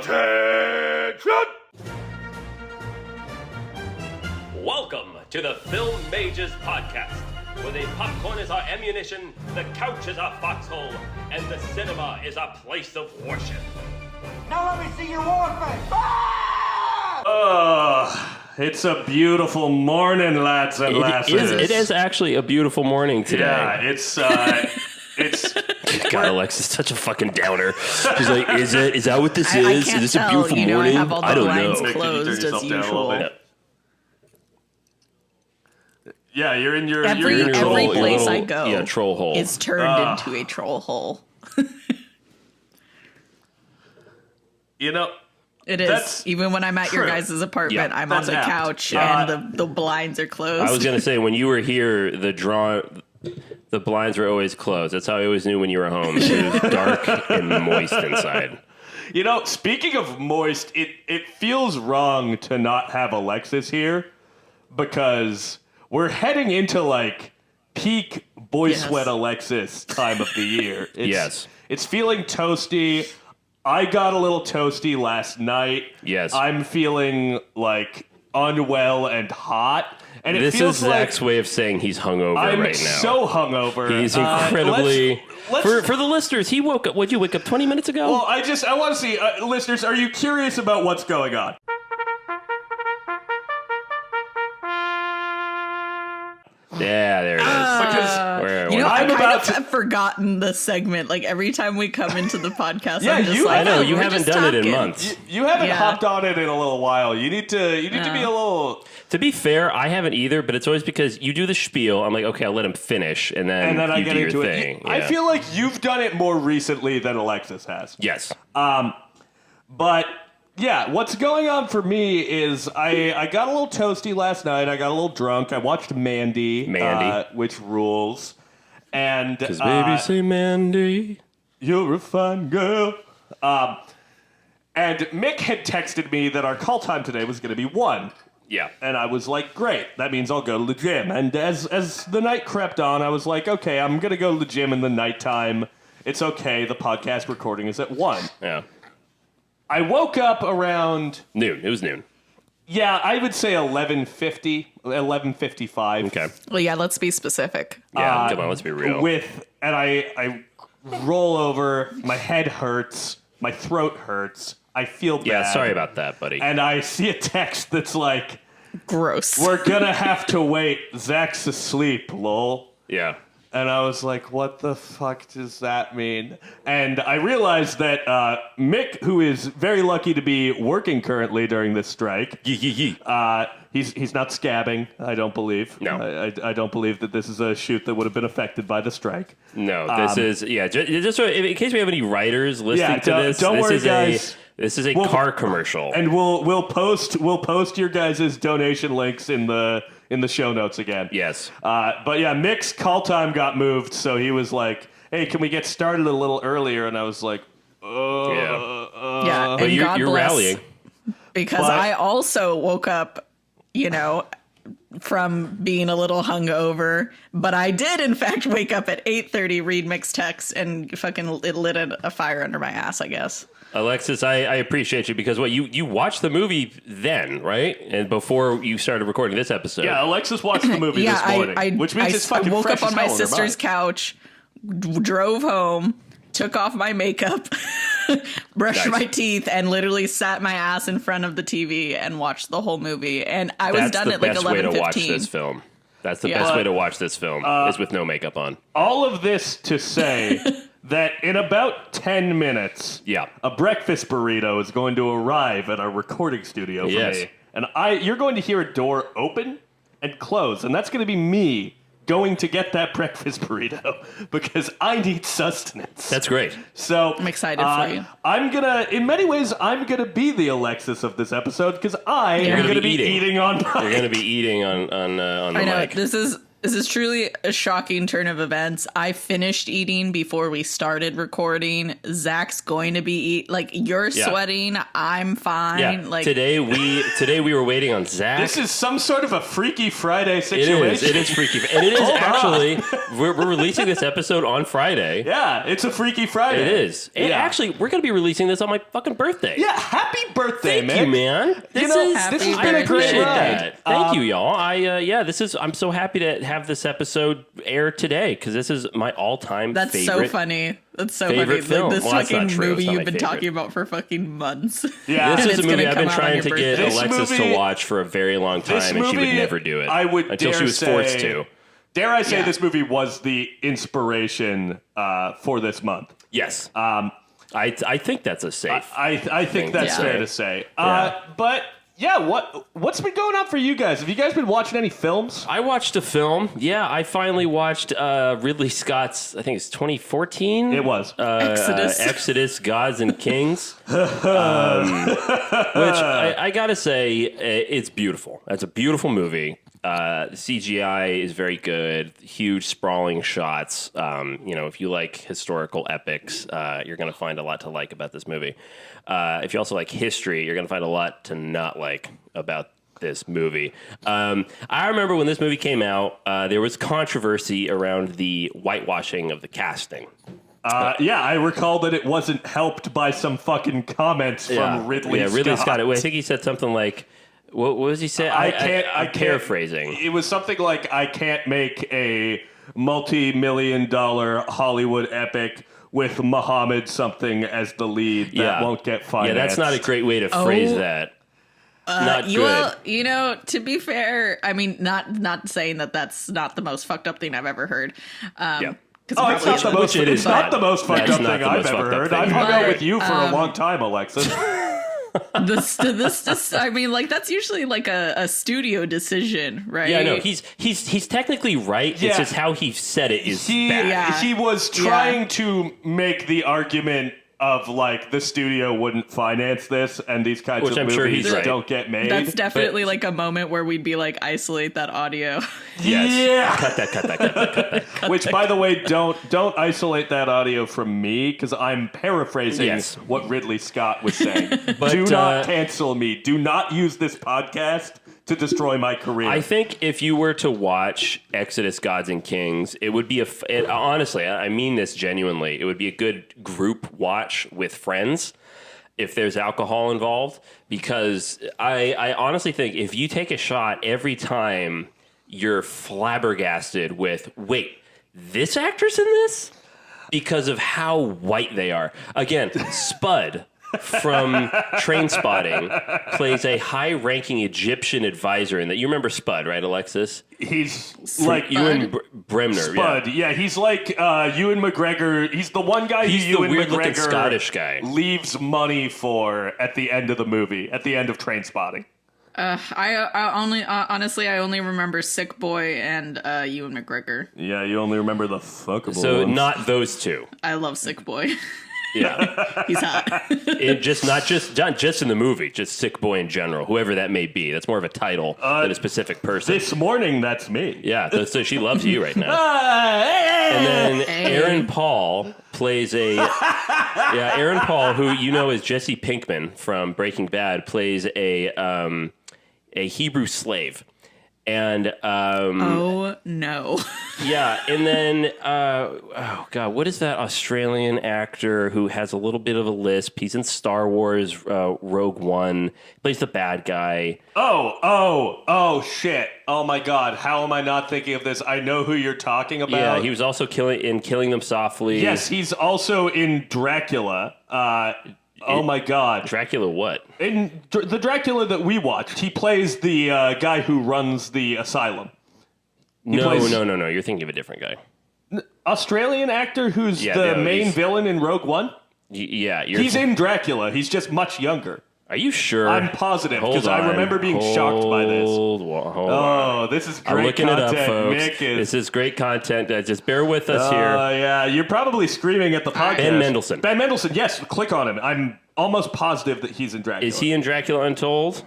Salutations! Welcome to the Film Mages Podcast, where the popcorn is our ammunition, the couch is our foxhole, and the cinema is a place of worship. Now let me see your war face. It's a beautiful morning, lads and lasses. It is actually a beautiful morning today. Yeah, it's God, Alexa's such a fucking downer. She's like, is that what this I is? can't Is this tell. a beautiful morning? I have all the I don't blinds know. closed as usual. Yeah, you're in your Every you're in your every troll- place little- I go, yeah, troll hole. is turned into a troll hole. You know, It is. That's Even when I'm at your true. guys' apartment, Yeah, I'm on that's the apt. couch Yeah. and the blinds are closed. I was gonna say when you were here, the blinds were always closed. That's how I always knew when you were home. It was dark and moist inside. you know. Speaking of moist, it feels wrong to not have Alexis here because we're heading into like peak boy Yes. sweat Alexis time of the year. Yes. It's feeling toasty. I got a little toasty last night. Yes. I'm feeling like unwell and hot. And it This feels is like Zach's way of saying he's hungover I'm right now. so hungover. He's incredibly. let's- for the listeners, he woke up. What'd you wake up 20 minutes ago? Well, I want to see, listeners, are you curious about what's going on? Yeah, there it is. Because You know, I'm I kind about of to- have forgotten the segment. Like every time we come into the podcast, Yeah, I'm just you- like, I know, oh, you we're haven't just done it in talking. months. you haven't Yeah. hopped on it in a little while. You need to be a little, To be fair, I haven't either, but it's always because you do the spiel. I'm like, okay, I'll let him finish, and then I you get do your into it. thing. I Yeah. feel like you've done it more recently than Alexis has. Yes. But yeah, what's going on for me is I got a little toasty last night. I got a little drunk. I watched Mandy, which rules. And Because baby say Mandy. you're a fine girl. And Mick had texted me that our call time today was going to be 1. Yeah. And I was like, great, that means I'll go to the gym. And as the night crept on, I was like, okay, I'm going to go to the gym in the nighttime. It's okay, the podcast recording is at 1. Yeah. I woke up around, Noon. It was noon. yeah, I would say 11:50, 11:55. Okay. Well, yeah, let's be specific. Yeah, come on, let's be real. And I roll over, my head hurts, my throat hurts, I feel bad. Yeah, sorry about that, buddy. And I see a text that's like, Gross. we're gonna have to wait, Zach's asleep, lol. Yeah. And I was like, what the fuck does that mean? And I realized that Mick, who is very lucky to be working currently during this strike, he's not scabbing, I don't believe. No. I don't believe that this is a shoot that would have been affected by the strike. No, this is, yeah, just so, in case we have any writers listening to this, don't this worry, is guys. This is a car commercial. And we'll post your guys' donation links in the show notes again. Yes. But yeah, Mick's call time got moved, so he was like, "Hey, can we get started a little earlier?" And I was like, yeah, But and God you're bless, rallying. because But- I also woke up, from being a little hungover, but I did in fact wake up at 8:30, read Mick's text, and fucking it lit a fire under my ass, I guess. Alexis, I appreciate you because you watched the movie then, right? And before you started recording this episode. Yeah, Alexis watched the movie Yeah, this morning, which means it's fucking I woke fresh up on as my hell in her sister's mind. couch, drove home, took off my makeup, brushed Nice. my teeth, and literally sat my ass in front of the TV and watched the whole movie. And I was That's done the at like best way to watch 11:15. this film. That's the Yeah. best way to watch this film is with no makeup on. All of this to say that in about 10 minutes, Yeah. a breakfast burrito is going to arrive at our recording studio for Yes. me. And you're going to hear a door open and close, and that's going to be me going to get that breakfast burrito because I need sustenance. That's great. So I'm excited for you. in many ways, I'm gonna be the Alexis of this episode because I am gonna gonna be be eating. eating on You're going to be eating on I know mic. this is This is truly a shocking turn of events. I finished eating before we started recording. Zach's going to be you're sweating. I'm fine. Yeah. Today we were waiting on Zach. This is some sort of a Freaky Friday situation. It is freaky, and it is actually. We're releasing this episode on Friday. Yeah, it's a Freaky Friday. It is. And actually, we're going to be releasing this on my fucking birthday. Yeah, happy birthday, Thank you, man. This has been a great ride. Thank you, y'all. I'm so happy to have this episode air today because this is my all-time That's favorite. so funny. That's so funny. Film. This Well, that's not fucking true. movie It's not you've my been favorite. talking about for fucking months. Yeah. This And is a it's movie gonna I've been come out on trying your to get birthday. This Alexis movie- to watch for a very long time, This and she would movie, never do it. I would until dare she was say, forced to. Dare I say Yeah. this movie was the inspiration for this month? Yes. I think that's a safe. I think that's Yeah. fair to say. Yeah. But yeah, what's been going on for you guys? Have you guys been watching any films? I watched a film. Yeah, I finally watched Ridley Scott's, I think it's 2014. It was. Exodus, Gods and Kings. Which I gotta say, it's beautiful. It's a beautiful movie. The CGI is very good. Huge sprawling shots. If you like historical epics, you're going to find a lot to like about this movie. If you also like history, you're going to find a lot to not like about this movie. I remember when this movie came out, there was controversy around the whitewashing of the casting. I recall that it wasn't helped by some fucking comments from Ridley Scott. Yeah, Ridley Scott. I think he said something like, what was he saying? I'm paraphrasing. It was something like, I can't make a multi-million-dollar Hollywood epic with Muhammad something as the lead that won't get financed. Yeah, that's not a great way to phrase that. Not good. Well, to be fair, I mean, not saying that that's not the most fucked up thing I've ever heard. It's not the most fucked up thing I've ever heard. I've hung out with you for a long time, Alexis. This I mean, that's usually like a studio decision, right? Yeah, no, he's technically right. Yeah. It's just how he said it is bad. Yeah. He was trying to make the argument of the studio wouldn't finance this, and these kinds Which of I'm movies sure he's right. don't get made. That's definitely a moment where we'd be like, isolate that audio. Yes. Yeah. Cut that. Which, by the way, don't isolate that audio from me, because I'm paraphrasing what Ridley Scott was saying. But, do not cancel me. Do not use this podcast to destroy my career. I think if you were to watch Exodus, Gods and Kings, it would be honestly, I mean this genuinely, it would be a good group watch with friends if there's alcohol involved, because I honestly think if you take a shot every time you're flabbergasted with, wait, this actor's in this? Because of how white they are. Again, Spud from Trainspotting plays a high-ranking Egyptian advisor in that. You remember Spud, right, Alexis? he's Ewan Bremner. Spud. Yeah, he's like Ewan McGregor. He's the one guy He's who the Ewan weird-looking McGregor Scottish guy. leaves money for at the end of the movie, at the end of Trainspotting. I only remember Sick Boy and Ewan McGregor. Yeah, you only remember the fuckable So ones. not those two. I love Sick Boy. Yeah. He's hot. Not just in the movie, just Sick Boy in general, whoever that may be. That's more of a title than a specific person. This morning, that's me. Yeah, so she loves you right now. And then Aaron Paul plays Aaron Paul, who you know is Jesse Pinkman from Breaking Bad, plays a Hebrew slave. And oh no. yeah, and then oh god, what is that Australian actor who has a little bit of a lisp? He's in Star Wars Rogue One. Plays the bad guy. Oh shit. Oh my god, how am I not thinking of this? I know who you're talking about. Yeah, he was also Killing Them Softly. Yes, he's also in Dracula. Oh my god. Dracula what? In the Dracula that we watched, he plays the guy who runs the asylum. No. You're thinking of a different guy. Australian actor who's the main villain in Rogue One? Yeah. He's in Dracula. He's just much younger. Are you sure? I'm positive, because I remember being shocked by this. Hold on. This is I'm great looking content. it up, folks. Mick is... This is great content. Just bear with us here. Yeah, you're probably screaming at the podcast. Ben Mendelsohn. Ben Mendelsohn, yes, click on him. I'm almost positive that he's in Dracula. Is he in Dracula Untold?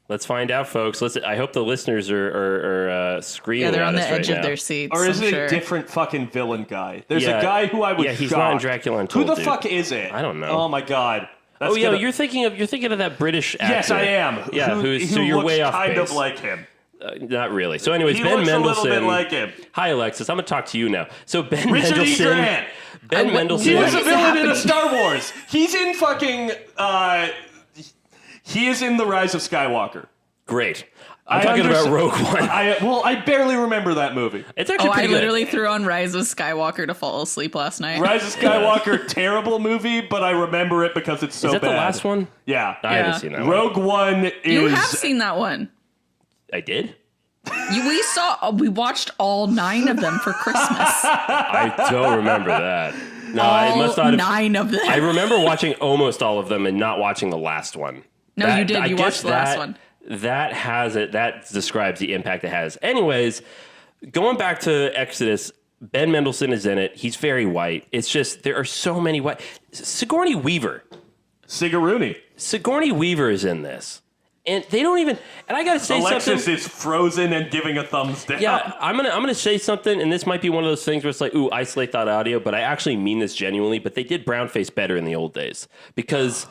Let's find out, folks. I hope the listeners are screaming. Yeah, they're on at the us right edge now. of their seats. Or is I'm it sure. a different fucking villain guy? There's Yeah. a guy who I was Yeah, he's shocked. not in Dracula Untold, Who the dude. fuck is it? I don't know. Oh my god. That's Oh, yeah, gonna- you're thinking of that British actor. Yes, I am. Yeah, who so you're looks way off kind base. of like him. Not really. So, anyways, He Ben looks Mendelsohn. a little bit like him. Hi, Alexis. I'm gonna talk to you now. So Ben Richard E. Mendelsohn. Grant. Ben Mendelsohn. He was a What is villain in happening? Star Wars. He's in fucking. He is in The Rise of Skywalker. Great. I'm talking about Rogue One. I barely remember that movie. It's actually Oh, I pretty good. literally threw on Rise of Skywalker to fall asleep last night. Rise of Skywalker, terrible movie, but I remember it because it's so Is that bad. the last one? Yeah. I haven't seen that one. Rogue One is. You have seen that one. I did? We watched all 9 of them for Christmas. I don't remember that. No, all I must not have. 9 of them. I remember watching almost all of them and not watching the last one. No, you did. I You guess watched the last one. That has it. That describes the impact it has. Anyways, going back to Exodus, Ben Mendelsohn is in it. He's very white. It's just there are so many white. Sigourney Weaver is in this, and they don't even. And I gotta say Alexis something. is frozen and giving a thumbs down. Yeah, I'm gonna say something, and this might be one of those things where it's like, ooh, isolate that audio, but I actually mean this genuinely. But they did brownface better in the old days because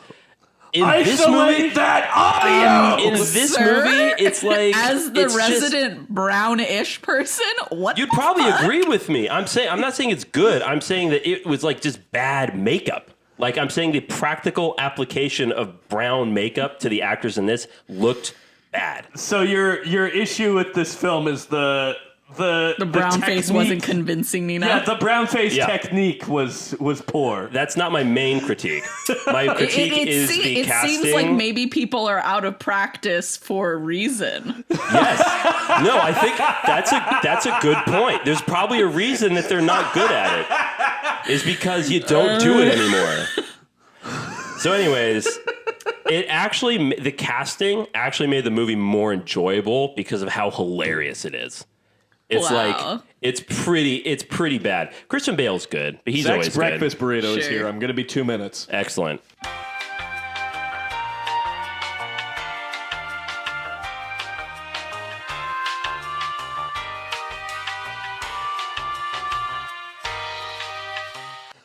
in this movie. Isolate that audio! In this Sir, movie, it's like as the it's just- resident brownish person, what you'd the probably fuck? agree with me. I'm not saying it's good. I'm saying that it was like just bad makeup. Like I'm saying the practical application of brown makeup to the actors in this looked bad. So your issue with this film is the brown face technique. wasn't convincing me Yeah, enough. the brown face Yeah. technique was poor. That's not my main critique. My critique is the it casting. seems like maybe people are out of practice for a reason. Yes. No, I think that's a good point. There's probably a reason that they're not good at it. Is because you don't do it anymore. So anyways, the casting actually made the movie more enjoyable because of how hilarious it is. It's Wow. like it's pretty bad. Christian Bale's good, but he's Zack's always breakfast good. burrito is Sure. here. I'm going to be 2 minutes. Excellent.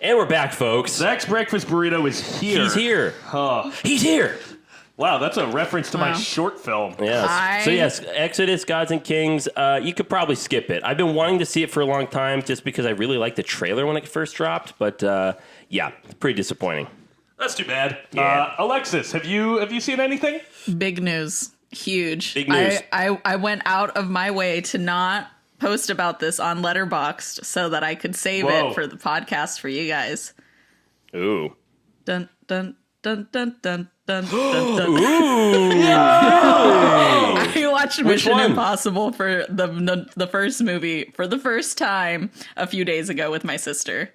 And we're back, folks. Zack's breakfast burrito is here. He's here. Oh. He's here. Wow, that's a reference to my Wow. short film. Yes. So yes, Exodus, Gods and Kings. You could probably skip it. I've been wanting to see it for a long time, just because I really liked the trailer when it first dropped. But yeah, it's pretty disappointing. That's too bad. Yeah. Alexis, have you seen anything? Big news. Huge. Big news. I went out of my way to not post about this on Letterboxd so that I could save Whoa. it for the podcast for you guys. Ooh. Dun dun dun dun dun dun dun dun. I watched Mission one? Impossible for the first movie for the first time a few days ago with my sister.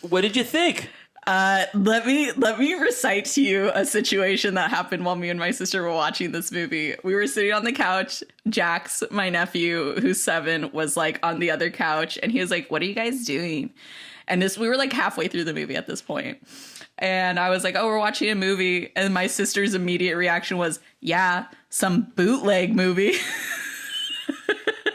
What did you think? Let me recite to you a situation that happened while me and my sister were watching this movie. We were sitting on the couch. Jax, my nephew, who's 7, was like on the other couch, and he was like, "What are you guys doing?" And we were like halfway through the movie at this point. And I was like, "Oh, we're watching a movie." And my sister's immediate reaction was, "Yeah, some bootleg movie."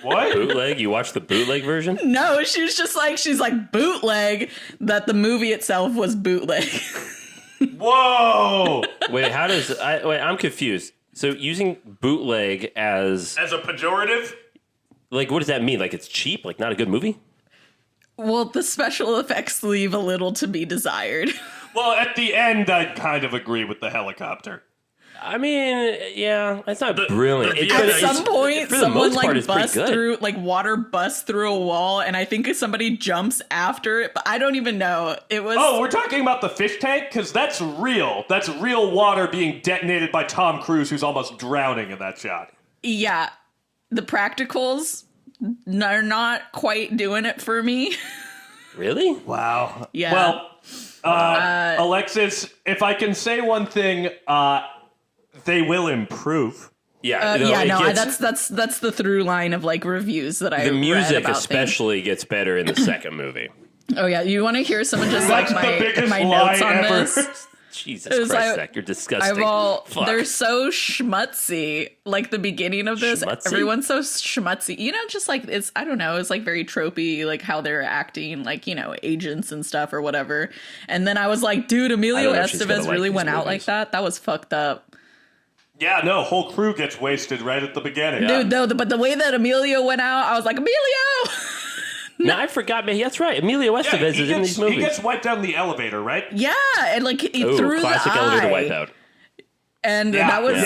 What? Bootleg? You watched the bootleg version? No, she's like bootleg, that the movie itself was bootleg. Whoa! Wait, I'm confused. So using bootleg as As a pejorative? like, what does that mean? Like it's cheap? Like not a good movie? Well, the special effects leave a little to be desired. Well, at the end, I kind of agree with the helicopter. I mean, yeah, it's not brilliant. the- It's At good- At it's- some point, for the someone most part, like it's pretty busts good. through, like water busts through a wall, and I think somebody jumps after it, but I don't even know. It was. Oh, we're talking about the fish tank? Because that's real. That's real water being detonated by Tom Cruise, who's almost drowning in that shot. Yeah. The practicals are not quite doing it for me. Really? Wow. Yeah. Well, Alexis, if I can say one thing, they will improve. Yeah. That's the through line of like reviews that I the read music about especially gets better in the second movie. things. Oh yeah, you want to hear someone just That's like the biggest my lie notes on ever. this? Jesus Christ, Zach, you're disgusting. Fuck. They're so schmutzy. Like the beginning of this, Schmutzy? everyone's so schmutzy. You know, just like it's, I don't know, it's like very tropey, like how they're acting, like, you know, agents and stuff or whatever. And then I was like, dude, Emilio Estevez really went out like that? That was fucked up. Yeah, no, whole crew gets wasted right at the beginning. Dude, no, but the way that Emilio went out, I was like, Emilio! No, I forgot, man. That's right. Emilio Estevez is in these movies. He gets wiped down the elevator, right? Yeah, and like he threw classic the elevator eye. wipeout. And that was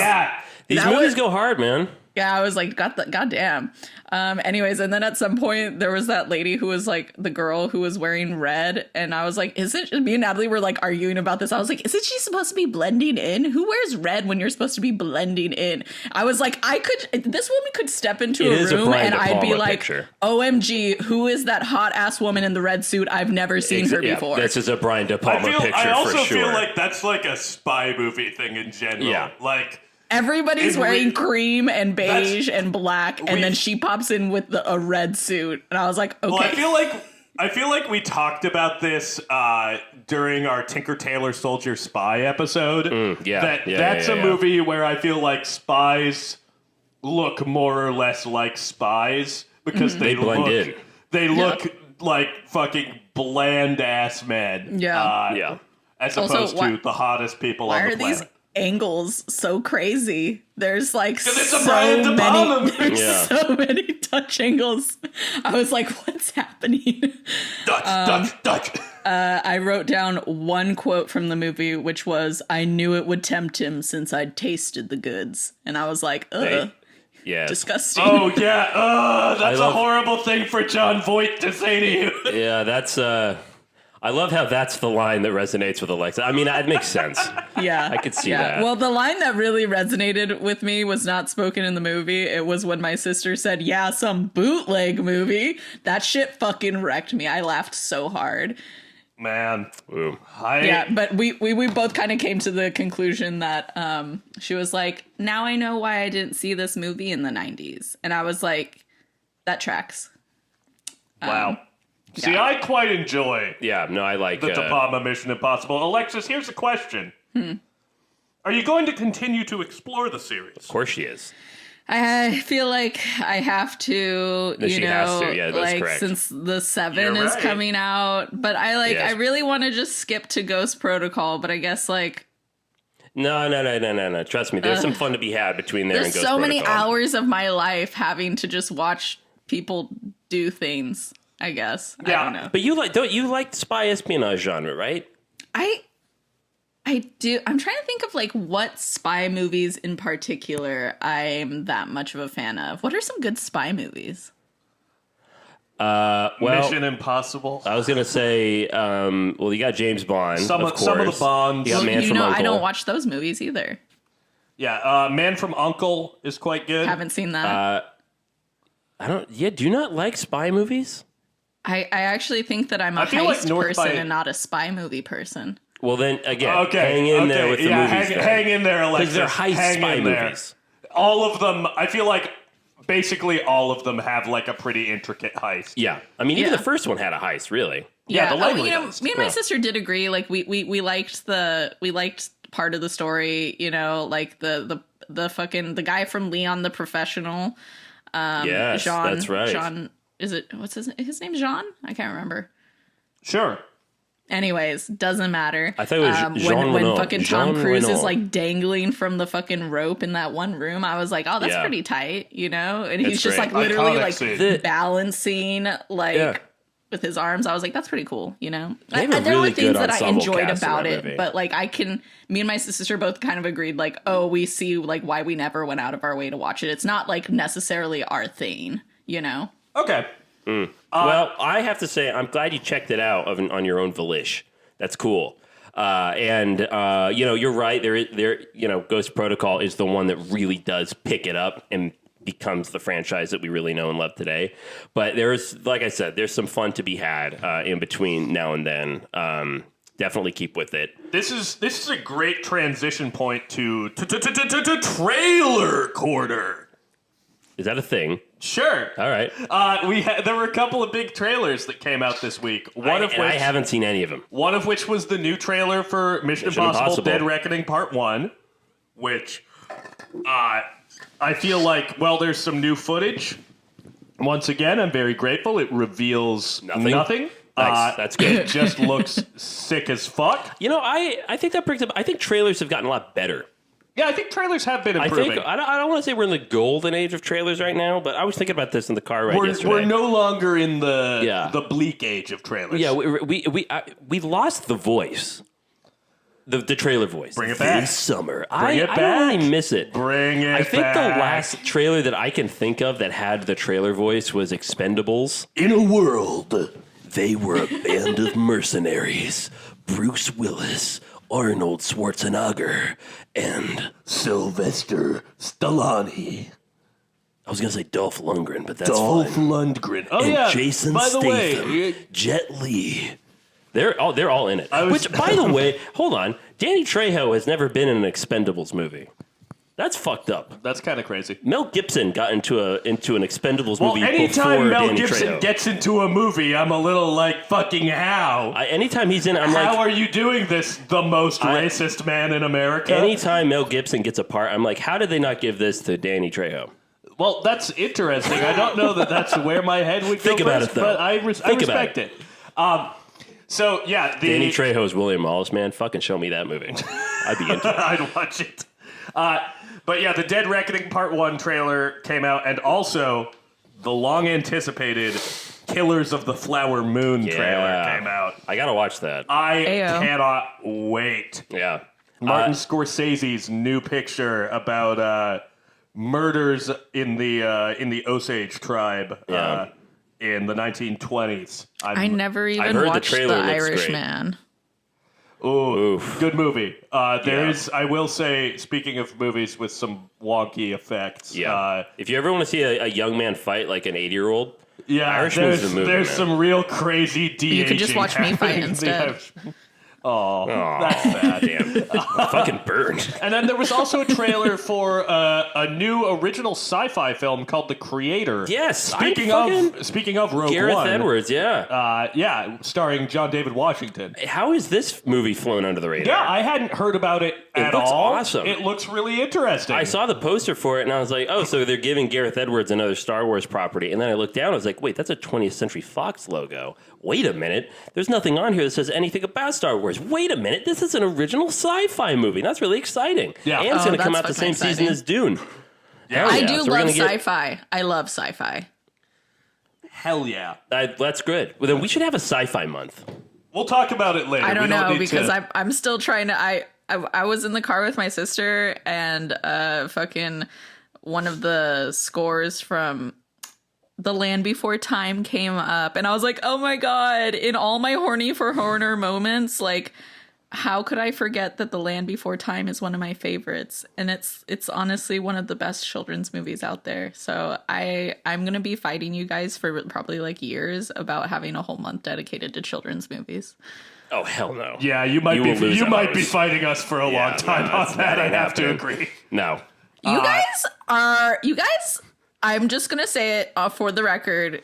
These movies go hard, man. Yeah, I was like, goddamn. Anyways, and then at some point there was that lady who was like the girl who was wearing red, and I was like, me and Natalie were like arguing about this. I was like, isn't she supposed to be blending in? Who wears red when you're supposed to be blending in? I was like, this woman could step into a room and I'd be like, picture. OMG, who is that hot ass woman in the red suit? I've never seen her before. This is a Brian De Palma picture for sure. I also feel like that's like a spy movie thing in general. Yeah. Like, everybody's wearing cream and beige and black, and then she pops in with a red suit, and I was like, okay. Well, I feel like we talked about this during our Tinker Tailor Soldier Spy episode. That's a movie where I feel like spies look more or less like spies because they blend in. They look like fucking bland ass men. Yeah. As opposed to the hottest people on the planet. These angles so crazy? There's like so many touch angles. I was like, what's happening? Dutch. I wrote down one quote from the movie, which was, I knew it would tempt him since I'd tasted the goods. And I was like, yeah, disgusting. Oh yeah, that's a horrible thing for John Voight to say to you. Yeah, that's I love how that's the line that resonates with Alexa. I mean, it makes sense. Yeah. I could see that. Well, the line that really resonated with me was not spoken in the movie. It was when my sister said, yeah, some bootleg movie. That shit fucking wrecked me. I laughed so hard. Man. Ooh. But we both kind of came to the conclusion that she was like, now I know why I didn't see this movie in the 90s. And I was like, that tracks. Wow. See, I quite enjoy I like the De Palma Mission Impossible. Alexis, here's a question. Are you going to continue to explore the series? Of course she is. I feel like I have to, has to. Yeah, that's correct. Since the 7 is coming out. But I really want to just skip to Ghost Protocol, but I guess No. Trust me, there's some fun to be had between there and Ghost Protocol. There's so many hours of my life having to just watch people do things. I guess. Yeah. I don't know. But don't you like spy espionage genre, right? I do. I'm trying to think of what spy movies in particular I'm that much of a fan of. What are some good spy movies? Mission Impossible. I was gonna say, you got James Bond. Some of the Bonds. You got Man from Uncle. I don't watch those movies either. Yeah, Man from Uncle is quite good. Haven't seen that. Do you not like spy movies? I actually think that I'm a heist person and not a spy movie person. Well, then, again, hang in there with the movies. Hang in there, Alexis. Because they're heist spy movies. All of them, I feel like basically all of them have a pretty intricate heist. Yeah. I mean, even the first one had a heist, really. Yeah, the heist. Me and my sister did agree. We liked part of the story, the guy from Leon the Professional. Yes, that's right. Jean, what's his name? Jean? I can't remember. Sure. Anyways, doesn't matter. I thought it was Jean when fucking Tom Cruise is dangling from the fucking rope in that one room. I was like, oh, that's pretty tight, And he's just literally balancing with his arms. I was like, that's pretty cool, There were things that I enjoyed about it, but me and my sister both kind of agreed, we see why we never went out of our way to watch it. It's not necessarily our thing, Okay. Well, I have to say, I'm glad you checked it out on your own volition. That's cool. You're right. Ghost Protocol is the one that really does pick it up and becomes the franchise that we really know and love today. But like I said, there's some fun to be had in between now and then. Definitely keep with it. This is a great transition point to trailer quarter. Is that a thing? Sure. All right. There were a couple of big trailers that came out this week. I haven't seen any of them. One of which was the new trailer for Mission Impossible Dead Reckoning Part 1, which I feel like, well, there's some new footage. Once again, I'm very grateful. It reveals nothing. Nice. That's good. It just looks sick as fuck. You know, I think that brings up. I think trailers have gotten a lot better. Yeah, I think trailers have been improving. I don't want to say we're in the golden age of trailers right now, but I was thinking about this in the car yesterday. We're no longer in the bleak age of trailers. Yeah, we lost the voice. The trailer voice. Bring it back. This summer. Bring it back. I don't really miss it. Bring it back. I think the last trailer that I can think of that had the trailer voice was Expendables. In a world, they were a band of mercenaries. Bruce Willis, Arnold Schwarzenegger, and Sylvester Stallone. I was going to say Dolph Lundgren, but that's Dolph fine. Lundgren. Oh, And yeah. Jason By the Statham, way, Jet Li. They're all in it. Which, by the way, hold on. Danny Trejo has never been in an Expendables movie. That's fucked up. that's kind of crazy. Mel Gibson got into an Expendables Well, movie anytime before Mel Danny Gibson Trejo. gets into a movie, I'm a little like, fucking how? Anytime he's in it, I'm How like, are you doing this, the most racist man in America? anytime Mel Gibson gets a part, I'm like, how did they not give this to Danny Trejo? Well, that's interesting. I don't know that that's where my head would go Think about first, it, though. but I Think about respect it. So, yeah. Danny Trejo's William Wallace, man. Fucking show me that movie. I'd be into it. I'd watch it. But yeah, the Dead Reckoning Part 1 trailer came out, and also the long-anticipated Killers of the Flower Moon trailer came out. I gotta watch that. I cannot wait. Yeah. Martin Scorsese's new picture about murders in the Osage tribe in the 1920s. I never I've even heard the watched The trailer looks Irishman. Oof. Good movie. There's, I will say, speaking of movies with some wonky effects. Yeah. If you ever want to see a young man fight like an 80-year-old, Irishman's the movie, there's man. some real crazy de-aging. You could just watch me fight happening in the instead. Irishman. Oh, that's sad. damn, fucking burned. And then there was also a trailer for a new original sci-fi film called The Creator. Yes. Speaking of Rogue Gareth One, Edwards, yeah. starring John David Washington. How is this movie flown under the radar? Yeah, I hadn't heard about it at looks all. awesome. It looks really interesting. I saw the poster for it, and I was like, oh, so they're giving Gareth Edwards another Star Wars property. And then I looked down, I was like, wait, that's a 20th Century Fox logo. Wait a minute. There's nothing on here that says anything about Star Wars. Wait a minute. This is an original sci-fi movie. That's really exciting. Yeah. And it's going to come that's out the same fucking season exciting. as Dune. Yeah. I do So we're love gonna get- sci-fi. I love sci-fi. Hell yeah. That's good. Well, then we should have a sci-fi month. We'll talk about it later. I don't We know need because to... I'm still trying to. I was in the car with my sister and fucking one of the scores from The Land Before Time came up, and I was like, oh my god! In all my horny for horror moments, like, how could I forget that The Land Before Time is one of my favorites, and it's honestly one of the best children's movies out there. So I'm gonna be fighting you guys for probably like years about having a whole month dedicated to children's movies. Oh, hell no. Yeah, you might will lose be ours. fighting us for a long time no, on that. I ain't have to happening. agree. No. You guys, I'm just gonna say it for the record,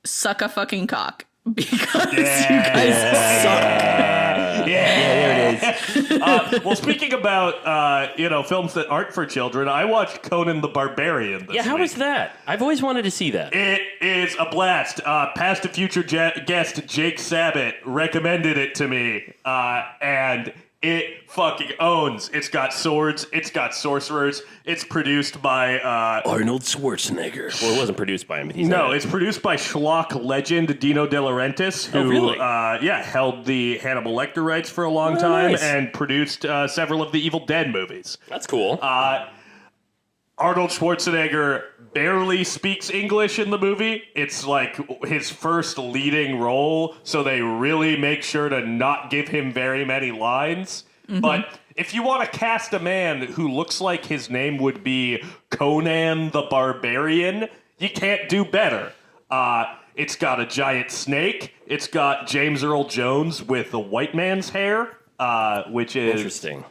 suck a fucking cock because you guys suck. There it is. Well, speaking about films that aren't for children, I watched Conan the Barbarian this Yeah, how week. was that? I've always wanted to see that. It is a blast. Past and future guest Jake Sabat recommended it to me, and it fucking owns. It's got swords. It's got sorcerers. It's produced by... Arnold Schwarzenegger. Well, it wasn't produced by him. But he's No, in it. it's produced by schlock legend Dino De Laurentiis, who really? held the Hannibal Lecter rights for a long time nice. and produced several of the Evil Dead movies. That's cool. Arnold Schwarzenegger barely speaks English in the movie. It's like his first leading role, so they really make sure to not give him very many lines. Mm-hmm. But if you want to cast a man who looks like his name would be Conan the Barbarian, you can't do better. It's got a giant snake. It's got James Earl Jones with a white man's hair, which is Interesting.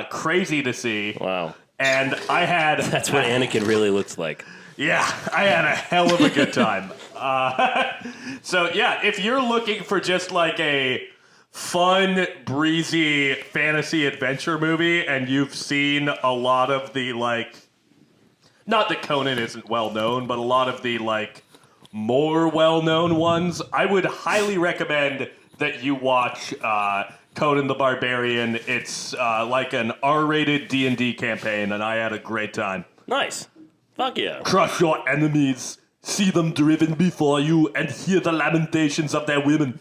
crazy to see. Wow. And I had... That's what Anakin really looks like. Yeah, I had a hell of a good time. So, yeah, if you're looking for just like a fun, breezy fantasy adventure movie and you've seen a lot of the, like... Not that Conan isn't well-known, but a lot of the, like, more well-known ones, I would highly recommend that you watch Conan the Barbarian. It's like an R-rated D&D campaign, and I had a great time. Nice. Fuck yeah. Crush your enemies, see them driven before you, and hear the lamentations of their women.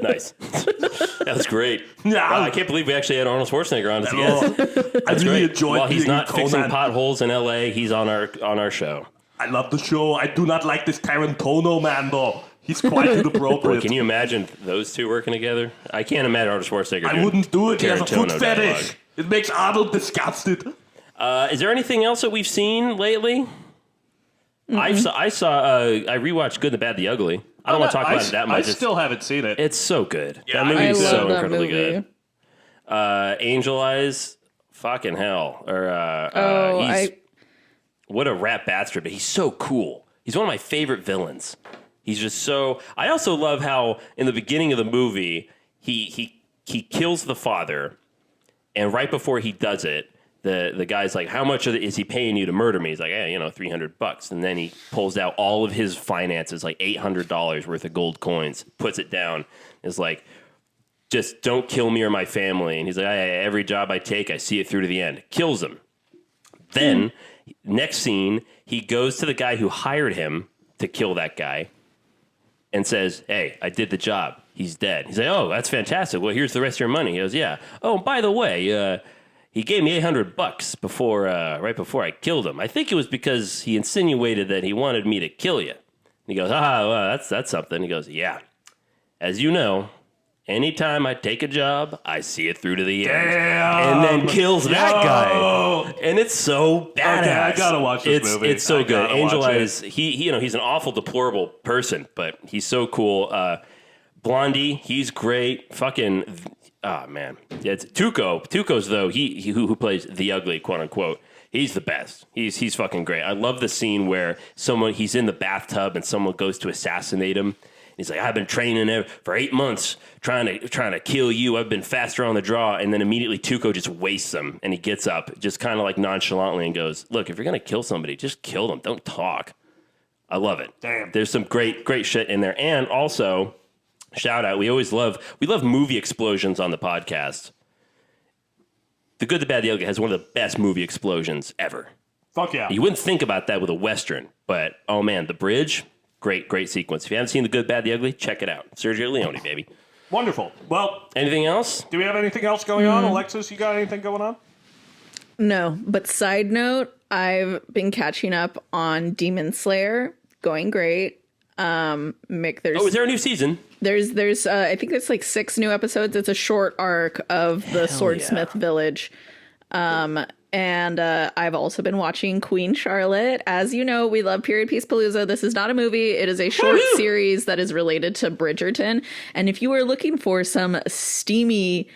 Nice. That was great. Yeah. Wow, I can't believe we actually had Arnold Schwarzenegger on as a guest. I really Great. enjoyed While he's being not Conan. fixing potholes in L.A., he's on our show. I love the show. I do not like this Tarantino man, though. He's quite inappropriate. Boy, can you imagine those two working together? I can't imagine Arnold Schwarzenegger I doing wouldn't do it. He has a foot Tarantino fetish. dialogue. It makes Arnold disgusted. Is there anything else that we've seen lately? I rewatched Good, the Bad, the Ugly. I don't want to talk about it that much. I still haven't seen it. It's so good. Yeah, that movie is I so love that incredibly movie. good. Angel Eyes, fucking hell. What a rat bastard, but he's so cool. He's one of my favorite villains. He's just so... I also love how in the beginning of the movie, he kills the father, and right before he does it, the guy's like, how much is he paying you to murder me? He's like, hey, $300. And then he pulls out all of his finances, like $800 worth of gold coins, puts it down, is like, just don't kill me or my family. And he's like, every job I take, I see it through to the end. Kills him. Then, next scene, he goes to the guy who hired him to kill that guy and says, hey, I did the job. He's dead. He's like, oh, that's fantastic. Well, here's the rest of your money. He goes, yeah. Oh, by the way, he gave me $800 before, right before I killed him. I think it was because he insinuated that he wanted me to kill you. And he goes, well, that's something. He goes, yeah. As you know, anytime I take a job, I see it through to the end. And then kills that guy. And it's so badass. Okay, I gotta watch this movie. It's so good. Angel watch it. Eyes, he's an awful, deplorable person, but he's so cool. Blondie, he's great. Fucking... Oh, man. Yeah, it's Tuco. Tuco's, though, he who plays the ugly, quote unquote, he's the best. He's fucking great. I love the scene where he's in the bathtub and someone goes to assassinate him. He's like, I've been training for 8 months trying to kill you. I've been faster on the draw. And then immediately Tuco just wastes him. And he gets up just kind of like nonchalantly and goes, look, if you're going to kill somebody, just kill them. Don't talk. I love it. Damn. There's some great shit in there. And also... Shout out. We love movie explosions on the podcast. The Good, the Bad, the Ugly has one of the best movie explosions ever. Fuck yeah. You wouldn't think about that with a Western, but oh man, the bridge, great sequence. If you haven't seen The Good, Bad, the Ugly, check it out. Sergio Leone, baby. Wonderful. Well, anything else? Do we have anything else going on? Alexis, you got anything going on? No, but side note, I've been catching up on Demon Slayer, going great. Mick, is there a new season? There's I think there's like 6 new episodes. It's a short arc of the Swordsmith Village. And I've also been watching Queen Charlotte. As you know, we love Period Piece Palooza. This is not a movie. It is a short series that is related to Bridgerton. And if you are looking for some steamy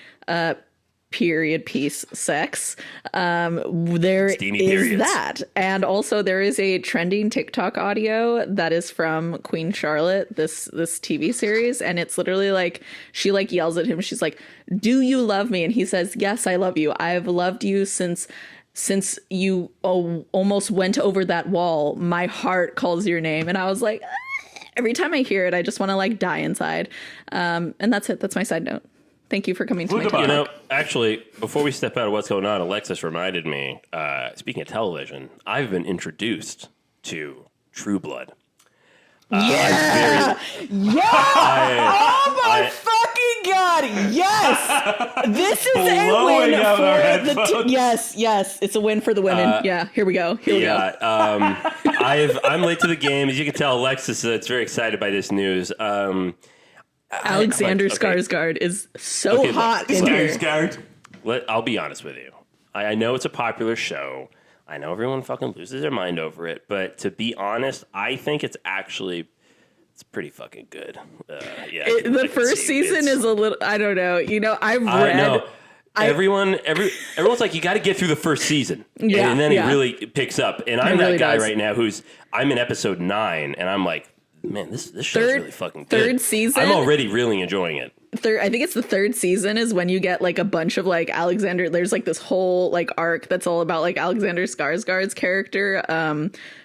period piece sex, there is that. And also there is a trending TikTok audio that is from Queen Charlotte, this TV series, and it's literally like she like yells at him. She's like, do you love me? And he says, yes, I love you. I've loved you since you almost went over that wall. My heart calls your name. And I was like, every time I hear it, I just want to like die inside. And that's it. That's my side note. Thank you for coming to my talk. Actually, before we step out of what's going on, Alexis reminded me, speaking of television, I've been introduced to True Blood. Yeah! Oh my fucking God! Yes! This is a win for the yes, it's a win for the women. Here we go. Here we go. I'm late to the game. As you can tell, Alexis is very excited by this news. Alexander Skarsgård is so hot in here. I'll be honest with you. I know it's a popular show. I know everyone fucking loses their mind over it. But to be honest, I think it's pretty fucking good. The first season is a little, I don't know. You know, I've read everyone's like, you got to get through the first season. Yeah, and then yeah. it really picks up. And I'm really that guy does. right now I'm in episode 9, and I'm like, man, this show's really fucking good. Third season? I'm already really enjoying it. I think it's the third season is when you get like a bunch of like Alexander. There's like this whole like arc that's all about like Alexander Skarsgård's character,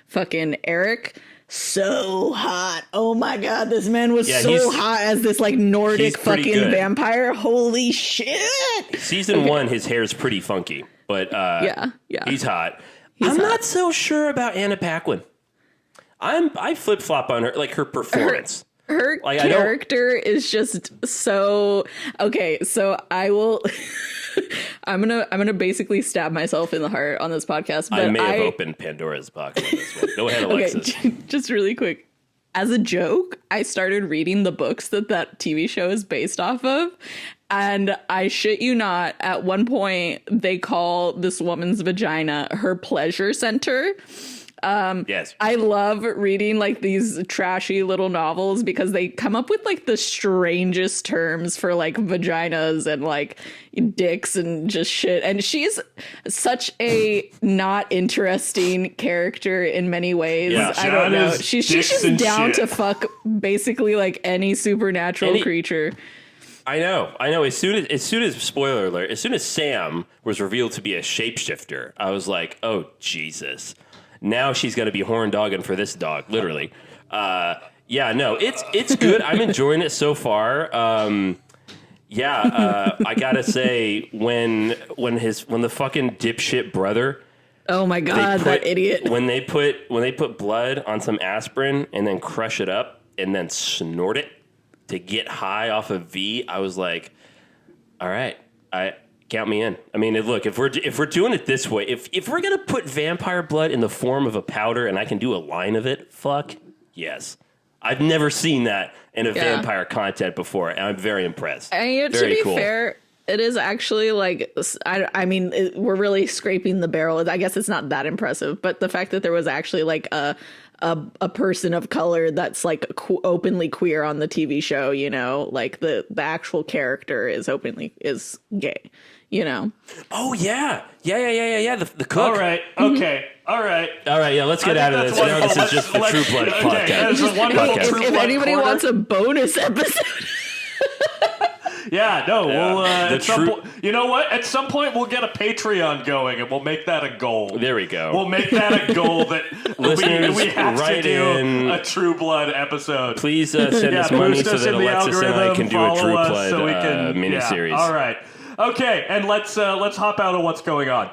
fucking Eric. So hot. Oh my God, this man was so hot as this like Nordic fucking good. vampire. Holy shit. Season 1, his hair's pretty funky, but yeah. he's hot. He's I'm hot. not so sure about Anna Paquin. I flip flop on her, like her performance. Her Like, character is just so okay. So I will. I'm gonna basically stab myself in the heart on this podcast. But I may have opened Pandora's box on this one. Go ahead, Alexis. Okay, just really quick. As a joke, I started reading the books that TV show is based off of. And I shit you not, at one point, they call this woman's vagina her pleasure center. Yes. I love reading like these trashy little novels because they come up with like the strangest terms for like vaginas and like dicks and just shit. And she's such a not interesting character in many ways. Yeah, I don't know. vaginas, She's dicks, just and down shit. to fuck basically like any supernatural creature. I know. As soon as spoiler alert, as soon as Sam was revealed to be a shapeshifter, I was like, oh Jesus. Now she's going to be horn dogging for this dog, literally. It's good. I'm enjoying it so far. I gotta say, when the fucking dipshit brother, Oh my God, that idiot. when they put blood on some aspirin and then crush it up and then snort it to get high off of V, I was like, all right, count me in. I mean, look, if we're doing it this way, if we're gonna put vampire blood in the form of a powder and I can do a line of it, fuck yes. I've never seen that in a vampire content before, and I'm very impressed. And to be fair, it is actually like, we're really scraping the barrel. I guess it's not that impressive, but the fact that there was actually like a person of color that's like openly queer on the TV show, you know, like the actual character is gay, you know. Oh yeah. The cook. All right. Okay. All right. Yeah. Let's get out of this. Now this is just the True Blood podcast. That's a wonderful Podcast. True If Blood anybody corner. wants a bonus episode. Yeah, no, we'll at some true- point. You know what? At some point, we'll get a Patreon going, and we'll make that a goal. There we go. We'll make that a goal that Listeners, we have to write do in. a True Blood episode. Please send us money boost so us that in the Alexis and I algorithm, can do a follow True us Blood so we can, miniseries. All right. Okay, and let's hop out of what's going on.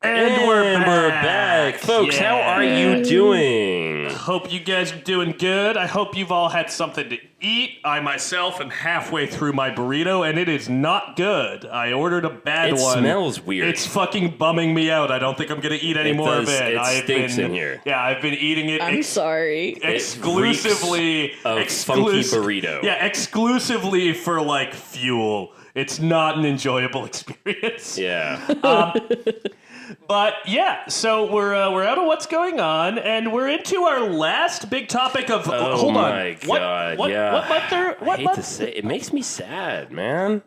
And we're back. Folks, how are you doing? Hope you guys are doing good. I hope you've all had something to eat. I myself am halfway through my burrito, and it is not good. I ordered a bad one. It smells weird. It's fucking bumming me out. I don't think I'm going to eat any more of it. It stinks in here. Yeah, I've been eating it. I'm sorry. Exclusively of funky burrito. Yeah, exclusively for like fuel. It's not an enjoyable experience. Yeah. But yeah, so we're out of what's going on, and we're into our last big topic of. Oh hold on, my God! What month are? What I hate month? to say it makes me sad, man.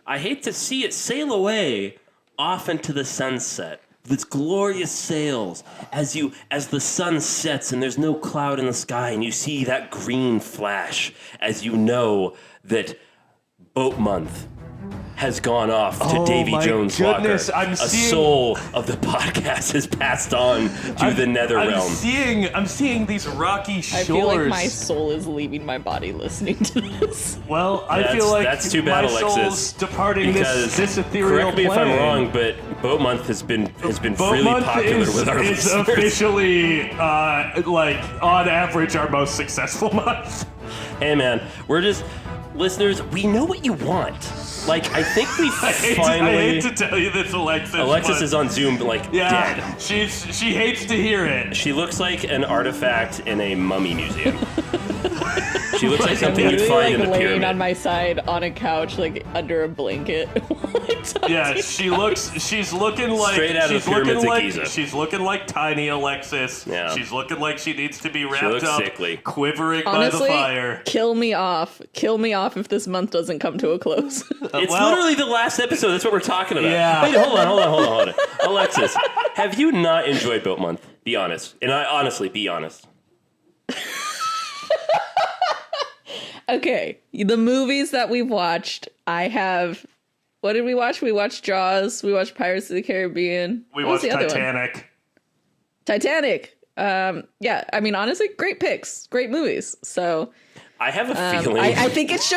I hate to see it sail away off into the sunset. Its glorious sails as the sun sets and there's no cloud in the sky, and you see that green flash as you know that boat month has gone off to Davy my Jones goodness, Walker. Soul of the podcast has passed on to the nether realm. I'm seeing these rocky shores. I feel like my soul is leaving my body listening to this. Well, I feel like that's too bad, my Alexis. soul's departing Because this ethereal correct me if I'm plane. wrong, but Boat Month has been Boat really month popular with our is listeners. officially, like, on average, our most successful month. Hey man, we're just listeners. We know what you want. Like I think we I finally. hate to tell you this, Alexis. Alexis but is on Zoom, like dead. she hates to hear it. She looks like an artifact in a mummy museum. She looks like something you'd Literally, find in the laying pyramid. on my side on a couch, like under a blanket. Yeah, she's looking like Straight out of she's the pyramids looking of like Giza. she's looking like tiny Alexis. Yeah. She's looking like she needs to be wrapped looks up, sickly. quivering Honestly, by the fire. kill me off if this month doesn't come to a close. It's well- literally the last episode. That's what we're talking about. Yeah. Wait, hold on. Alexis, have you not enjoyed Boat Month? Be honest. And honestly, be honest. Okay, the movies that we've watched, I have. What did we watch? We watched Jaws. We watched Pirates of the Caribbean. We What was watched the other one? Titanic. Titanic. Yeah, I mean, honestly, great picks, great movies. So I have a feeling. I think it's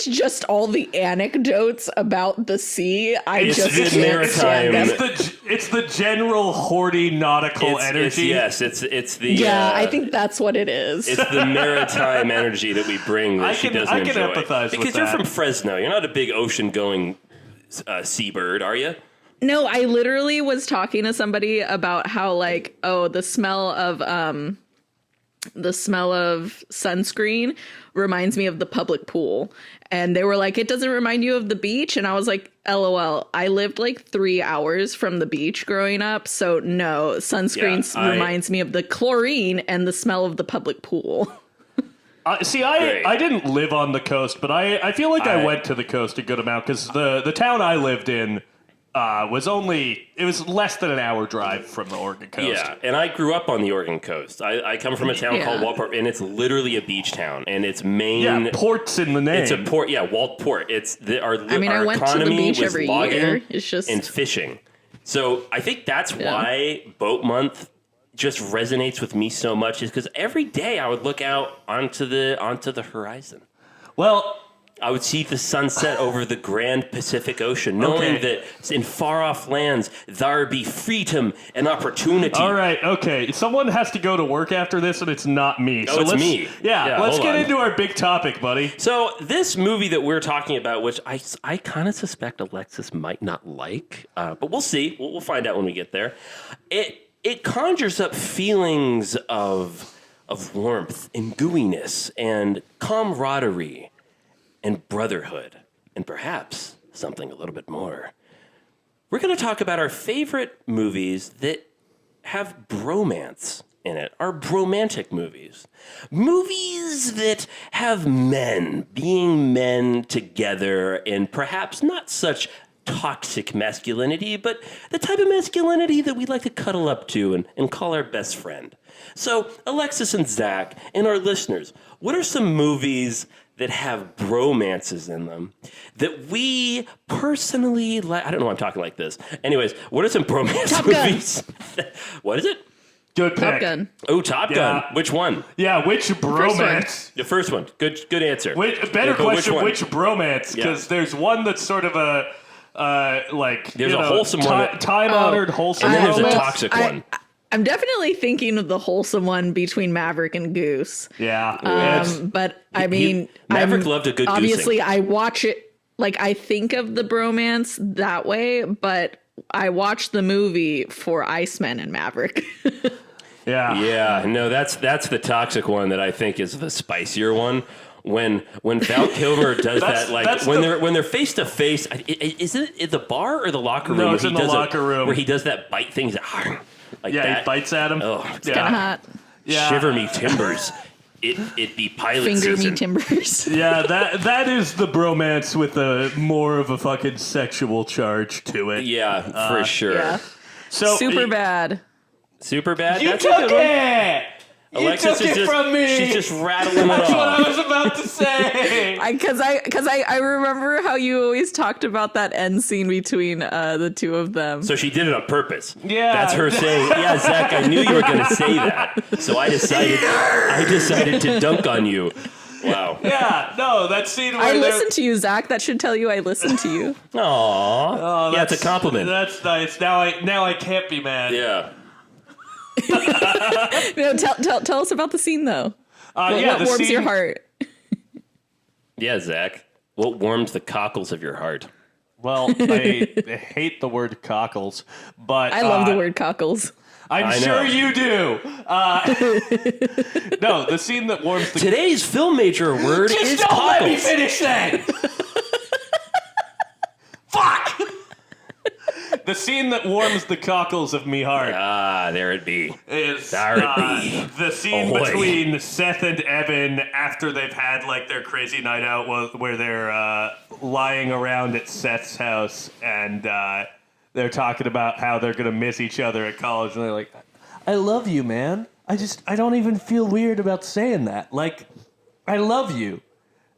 just all the anecdotes about the sea. It's just the can't maritime- stand them. It's the general hoardy nautical energy. It's the. Yeah, I think that's what it is. It's the maritime energy that we bring that she doesn't I can enjoy. empathize with because you're that. from Fresno. You're not a big ocean-going seabird, are you? No, I literally was talking to somebody about how like, the smell of sunscreen reminds me of the public pool. And they were like, it doesn't remind you of the beach? And I was like, LOL, I lived like 3 hours from the beach growing up. So no, sunscreen reminds me of the chlorine and the smell of the public pool. I didn't live on the coast, but I feel like I went to the coast a good amount because the town I lived in was less than an hour drive from the Oregon coast. Yeah, and I grew up on the Oregon coast. I come from a town called Walport, and it's literally a beach town, and its main... Yeah, port's in the name. It's a port, Walt Port. Our I went to the economy beach was every logging year. It's just... and fishing. So I think that's why Boat Month just resonates with me so much, is because every day I would look out onto the horizon. Well... I would see the sunset over the grand Pacific Ocean, knowing that in far-off lands there be freedom and opportunity. All right, okay. Someone has to go to work after this, and it's not me. Oh, it's me. Yeah, let's hold get on. into our big topic, buddy. So this movie that we're talking about, which I kind of suspect Alexis might not like, but we'll see. We'll find out when we get there. It conjures up feelings of warmth and gooiness and camaraderie and brotherhood, and perhaps something a little bit more. We're going to talk about our favorite movies that have bromance in it, our bromantic movies. Movies that have men being men together in perhaps not such toxic masculinity, but the type of masculinity that we like to cuddle up to and call our best friend. So, Alexis and Zack and our listeners, what are some movies that have bromances in them that we personally like? I don't know why I'm talking like this. Anyways, what are some bromance Top Gun. movies? What is it? Good pick. Top Gun. Oh, Top Gun. Yeah. Which one? Yeah, which bromance? The first one. Good answer. Better but question, one? which bromance? Because there's one that's sort of a, There's a wholesome one. Time-honored, wholesome And then there's a romance. toxic one. I'm definitely thinking of the wholesome one between Maverick and Goose. Yeah. But I mean, Maverick loved a good obviously goosing. I watch it, like I think of the bromance that way, but I watch the movie for Iceman and Maverick. yeah. Yeah, no, that's the toxic one that I think is the spicier one. When Val Kilmer does that, like when they're face to face, is it in the bar or the locker room? No, where it's he in the does locker room. where he does that bite thing. Like Yeah, that. he bites at him. Oh, Kind of hot. Yeah. Shiver me timbers. It be pilot Finger season. me timbers. Yeah, that is the bromance with a more of a fucking sexual charge to it. Yeah, for sure. Yeah. So Super bad. Super bad. You That's a took good one. it. Alexis you took is it just, from me. She's just rattling it That's what off. I was about to say. Because I remember how you always talked about that end scene between the two of them. So she did it on purpose. Yeah. That's her saying, yeah, Zach, I knew you were going to say that. So I decided to dunk on you. Wow. Yeah, no, that scene where I they're- listened to you, Zach. That should tell you I listened to you. Aww. Oh, Yeah, it's a compliment. That's nice. Now I can't be mad. Yeah. No, tell us about the scene though. What the warms scene, your heart? Yeah, Zach. What warms the cockles of your heart? Well, I hate the word cockles, but I love the word cockles. I'm sure you do. No, the scene that warms the... Today's film major word Just is don't let me cockles. finish that! Fuck! The scene that warms the cockles of me heart Ah, there it be. is There it be. the scene Ahoy. between Seth and Evan after they've had like their crazy night out where they're lying around at Seth's house and they're talking about how they're going to miss each other at college and they're like, I love you, man. I don't even feel weird about saying that. Like, I love you.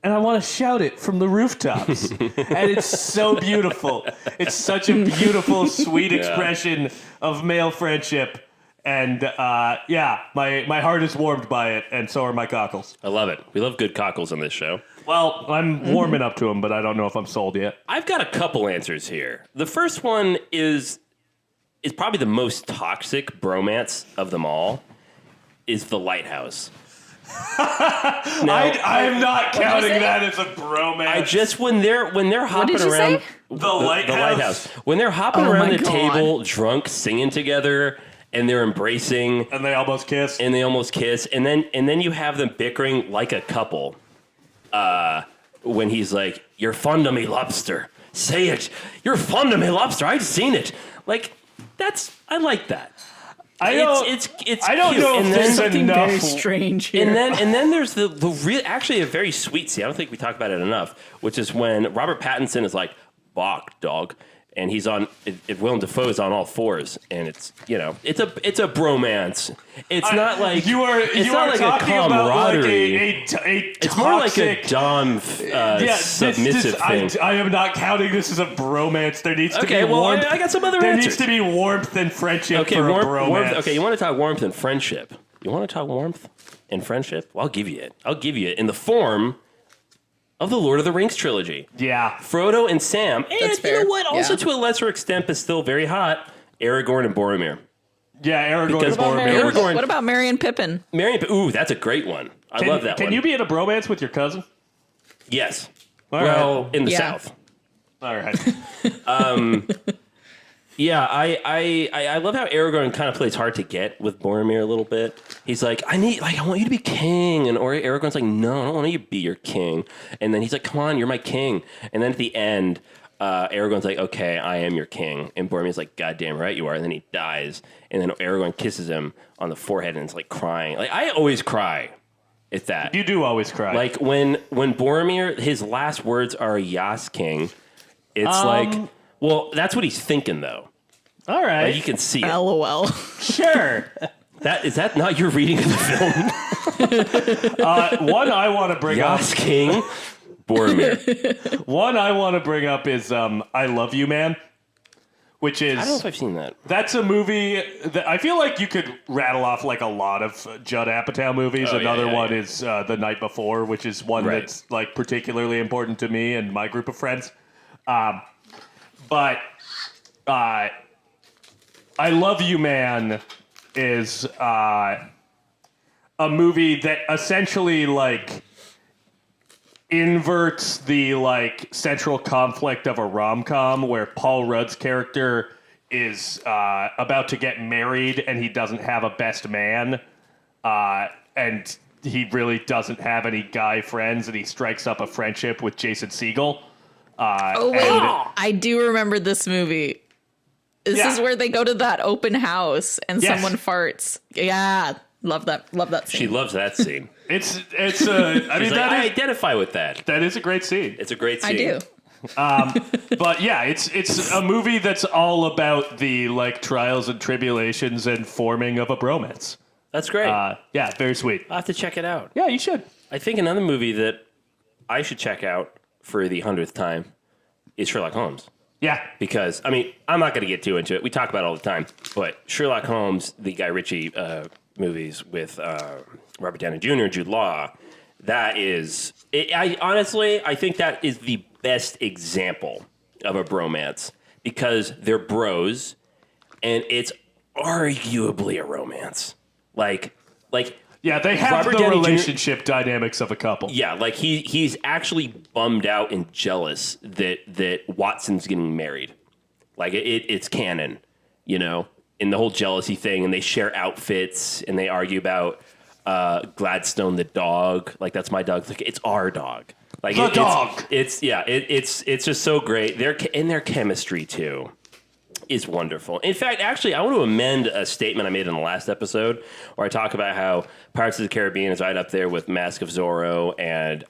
And I want to shout it from the rooftops. And it's so beautiful. It's such a beautiful, sweet expression of male friendship. And my heart is warmed by it, and so are my cockles. I love it. We love good cockles on this show. Well, I'm warming up to them, but I don't know if I'm sold yet. I've got a couple answers here. The first one is probably the most toxic bromance of them all, is The Lighthouse. I'm not counting that as a bromance. I just when they're hopping did you around say? The lighthouse. when they're hopping Oh around my the God. table drunk singing together and they're embracing And they almost kiss. and they almost kiss and then you have them bickering like a couple when he's like, you're fond of me, lobster, say it, you're fond of me, lobster, I've seen it. Like, I like that. I don't cute. know if And there's then- Something enough. very strange here. And then there's the real, actually a very sweet scene. I don't think we talk about it enough, which is when Robert Pattinson is like, "Bok, dog," and he's on. Willem Dafoe is on all fours, and it's a bromance. It's not like you are not like talking a about like camaraderie. a It's more like a toxic- dom submissive thing. I am not counting this as a bromance. There needs to Okay, be well, warmth. I got some other There answers. needs to be warmth and friendship Okay, for a warmth. bromance. Okay, you want to talk warmth and friendship? You want to talk warmth and friendship? Well, I'll give you it. I'll give you it in the form of the Lord of the Rings trilogy. Yeah. Frodo and Sam. And That's you fair. know what? Also, Yeah. to a lesser extent, but still very hot, Aragorn and Boromir. Yeah, Aragorn Because and Boromir. Aragorn- What about Merry and Pippin? Marion, ooh, that's a great one. I love that one. Can you be in a bromance with your cousin? Yes. All well, right. in the Yeah. South. All right. Yeah, I love how Aragorn kind of plays hard to get with Boromir a little bit. He's like, I want you to be king, and Aragorn's like, no, I don't want you to be your king. And then he's like, come on, you're my king. And then at the end, Aragorn's like, okay, I am your king. And Boromir's like, God damn right you are. And then he dies. And then Aragorn kisses him on the forehead and is like crying. Like, I always cry at that. You do always cry. Like when Boromir, his last words are Yas King, it's like, well, that's what he's thinking though. all right. Like, you can see it. LOL. Sure. Is that not your reading of the film? One I want to bring Yas King, Boromir. up. One I want to bring up is I Love You, Man, which is I don't know if I've seen that. that's a movie that I feel like you could rattle off like a lot of Judd Apatow movies. Oh, yeah, Another yeah, one yeah. is The Night Before, which is one Right. that's like particularly important to me and my group of friends. But I Love You, Man is a movie that essentially like inverts the like central conflict of a rom-com where Paul Rudd's character is about to get married and he doesn't have a best man and he really doesn't have any guy friends and he strikes up a friendship with Jason Segel. Oh wait, I do remember this movie. This Yeah. is where they go to that open house and Yes. someone farts. Yeah, love that. Love that scene. She loves that scene. It's I mean She's like, I that identify with that. is a great scene. It's a great scene. I do. But yeah, it's a movie that's all about the like trials and tribulations and forming of a bromance. That's great. Yeah, very sweet. I'll have to check it out. Yeah, you should. I think another movie that I should check out for the 100th time is Sherlock Holmes. Yeah. Because, I mean, I'm not going to get too into it. We talk about it all the time. But Sherlock Holmes, the Guy Ritchie movies with Robert Downey Jr., Jude Law, that is... I think that is the best example of a bromance. Because they're bros, and it's arguably a romance. Like Yeah, they have Robert the Downey Jr. relationship dynamics of a couple. yeah, like he's actually bummed out and jealous that Watson's getting married. Like it's canon, you know. the whole jealousy thing, and they share outfits, and they argue about Gladstone the dog. Like, that's my dog. Like, it's our dog. Like the dog. It's just so great. Their chemistry too is wonderful. In fact, actually, I want to amend a statement I made in the last episode where I talk about how Pirates of the Caribbean is right up there with Mask of Zorro and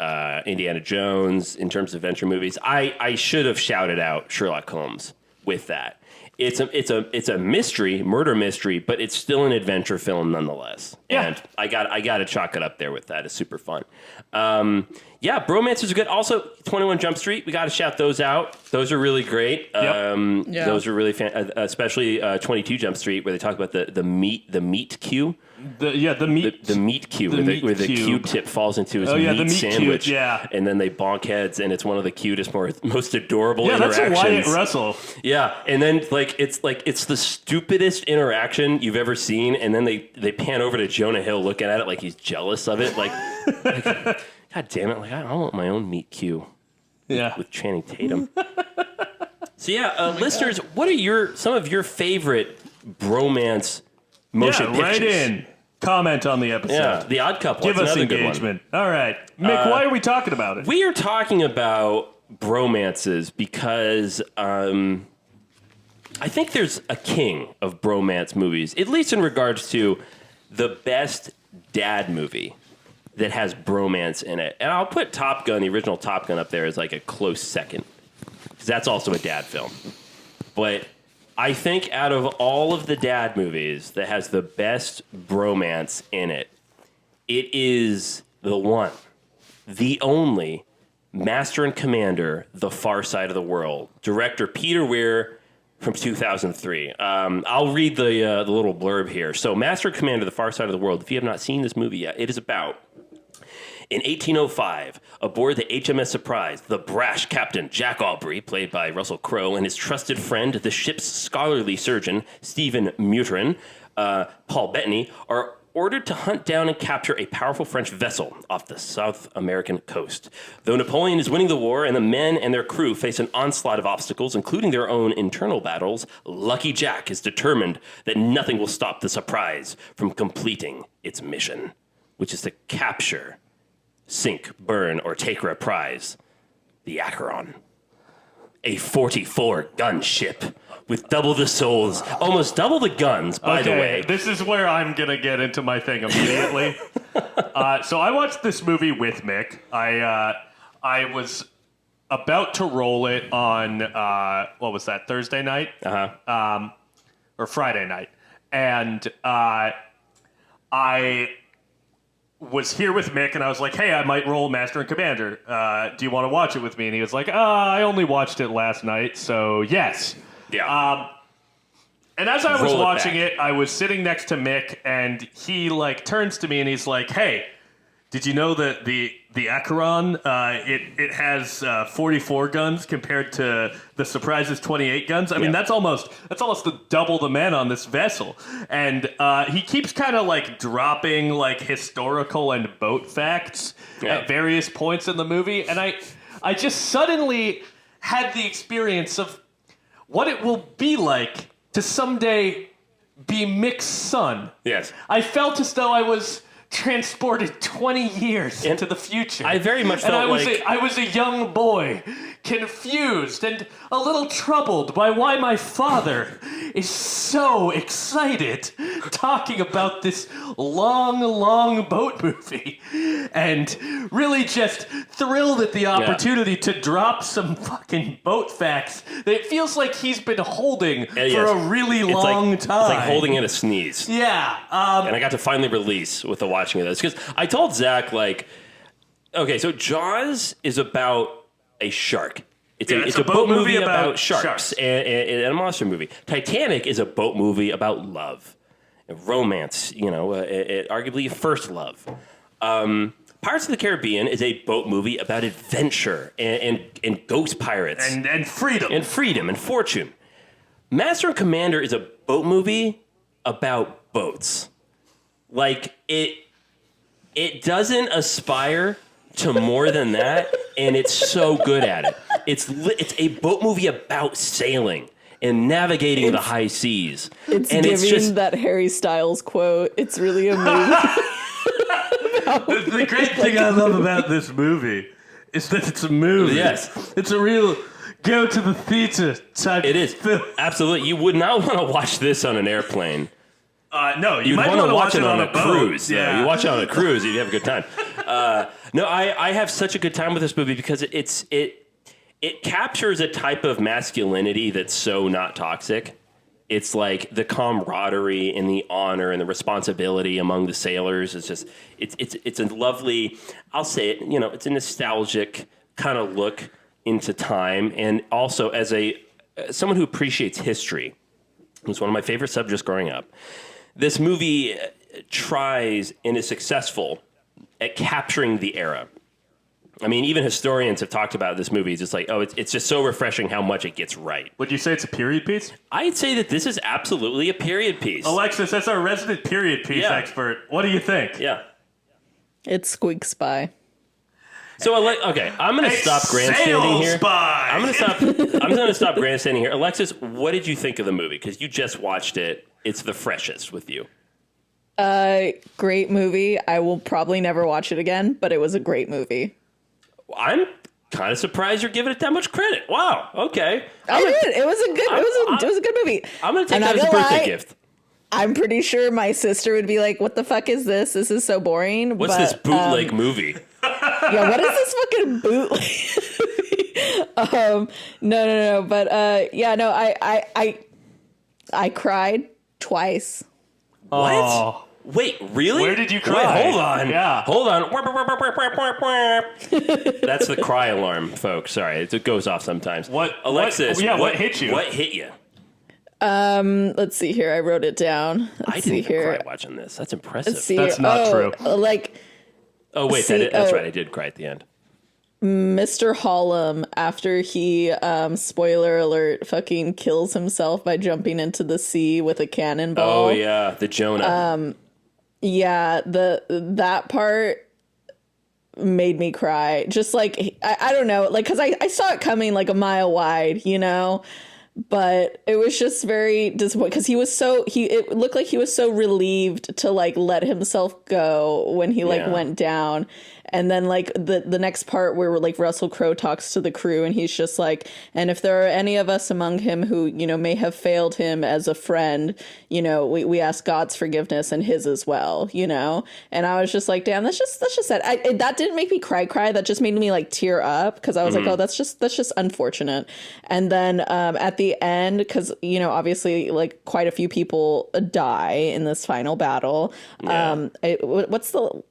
Indiana Jones in terms of adventure movies. I should have shouted out Sherlock Holmes with that. It's a mystery, murder mystery, but it's still an adventure film nonetheless. Yeah. And I got to chalk it up there with that. It's super fun. Bromances are good. Also, 21 Jump Street, we got to shout those out. Those are really great. Yep. Those are really especially 22 Jump Street, where they talk about the meat cue. The meat cue, where the Q-tip falls into his the meat sandwich, cute, yeah. And then they bonk heads, and it's one of the cutest, most adorable that's interactions. a Wyatt Russell. Yeah, and then it's the stupidest interaction you've ever seen, and then they pan over to Jonah Hill looking at it like he's jealous of it, like God damn it, like I want my own meet cue. Yeah, with Channing Tatum. So listeners, what are some of your favorite bromance motion pictures? Write in. Comment on the episode. Yeah, The Odd Couple. Give That's us another engagement. All right. Mick, why are we talking about it? We are talking about bromances because I think there's a king of bromance movies, at least in regards to the best dad movie that has bromance in it. And I'll put Top Gun, the original Top Gun, up there as like a close second, because that's also a dad film. But I think out of all of the dad movies that has the best bromance in it, it is the one, the only, Master and Commander, The Far Side of the World. Director Peter Weir from 2003. I'll read the little blurb here. So Master and Commander, The Far Side of the World, if you have not seen this movie yet, it is about... In 1805, aboard the HMS Surprise, the brash captain Jack Aubrey, played by Russell Crowe, and his trusted friend, the ship's scholarly surgeon, Stephen Mutrin, Paul Bettany, are ordered to hunt down and capture a powerful French vessel off the South American coast. Though Napoleon is winning the war and the men and their crew face an onslaught of obstacles, including their own internal battles, Lucky Jack is determined that nothing will stop the Surprise from completing its mission, which is to capture, sink, burn, or take a prize, the Acheron. A 44-gun ship with double the souls, almost double the guns, by the way. This is where I'm going to get into my thing immediately. So I watched this movie with Mick. I was about to roll it on, what was that, Thursday night? Or Friday night. And I was here with Mick, and I was like, hey, I might roll Master and Commander. Do you want to watch it with me? And he was like, I only watched it last night, so yes. Yeah. And as I was watching it, I was sitting next to Mick, and he turns to me and he's like, hey, did you know that the Acheron, it has 44 guns compared to the Surprise's 28 guns? I mean, that's almost double the men on this vessel. And he keeps kind of dropping historical and boat facts at various points in the movie. And I just suddenly had the experience of what it will be like to someday be Mick's son. Yes. I felt as though I was transported 20 years into the future. I very much felt I was a young boy, confused and a little troubled by why my father is so excited talking about this long boat movie, and really just thrilled at the opportunity to drop some fucking boat facts that it feels like he's been holding for a really long time. It's like holding in a sneeze. Yeah. And I got to finally release with the watching of this, because I told Zach, okay, so Jaws is about a shark. It's a boat movie about sharks. And a monster movie. Titanic is a boat movie about love, romance, arguably first love. Pirates of the Caribbean is a boat movie about adventure and ghost pirates. And freedom. And freedom and fortune. Master and Commander is a boat movie about boats. It doesn't aspire to more than that, and it's so good at it. It's a boat movie about sailing and navigating the high seas. It's and giving it's just that Harry Styles quote. It's really a movie. The great thing I love about this movie is that it's a movie. Yes. It's a real go to the theater type it is film. absolutely. You would not want to watch this on an airplane. No, you You'd might want to watch it on a a cruise. boat. Yeah. You watch it on a cruise, you'd have a good time. No, I have such a good time with this movie because it captures a type of masculinity that's so not toxic. It's like the camaraderie and the honor and the responsibility among the sailors. It's just it's a lovely, I'll say it, it's a nostalgic kind of look into time, and also as someone who appreciates history. It was one of my favorite subjects growing up. This movie tries and is successful at capturing the era. I mean, even historians have talked about this movie. It's just like, it's just so refreshing how much it gets right. Would you say it's a period piece? I'd say that this is absolutely a period piece. Alexis, that's our resident period piece expert. What do you think? Yeah. It squeaks by. So, okay, I'm going to stop grandstanding here. Spy. I'm going to stop grandstanding here. Alexis, what did you think of the movie? Because you just watched it. It's the freshest with you. Great movie. I will probably never watch it again, but it was a great movie. I'm kind of surprised you're giving it that much credit. Wow. Okay. I did. It was a good movie. I'm going to take that as a birthday gift. I'm pretty sure my sister would be like, "What the fuck is this? This is so boring." What's this bootleg movie? Yeah, what is this fucking bootleg? No. But I cried twice. What? Oh. Wait, really? Where did you cry? Wait, hold on. Yeah. Hold on. That's the cry alarm, folks. Sorry, it goes off sometimes. Alexis? What hit you? What hit you? Let's see here. I wrote it down. I didn't even cry watching this. That's impressive. That's not true. Oh, wait, that's right. I did cry at the end. Mr. Hollum, after he, spoiler alert, fucking kills himself by jumping into the sea with a cannonball. Oh, yeah. The Jonah. Yeah, that part made me cry. Just like, I don't know, like, because I saw it coming like a mile wide, but it was just very disappointing because it looked like he was so relieved to like let himself go when he went down. And then like the next part where like Russell Crowe talks to the crew and he's just like, and if there are any of us among him who, may have failed him as a friend, we ask God's forgiveness and his as well, and I was just like, damn, that's just sad. That didn't make me cry. That just made me like tear up because I was like, oh, that's just unfortunate. And then at the end, because, obviously like quite a few people die in this final battle. Yeah. What's the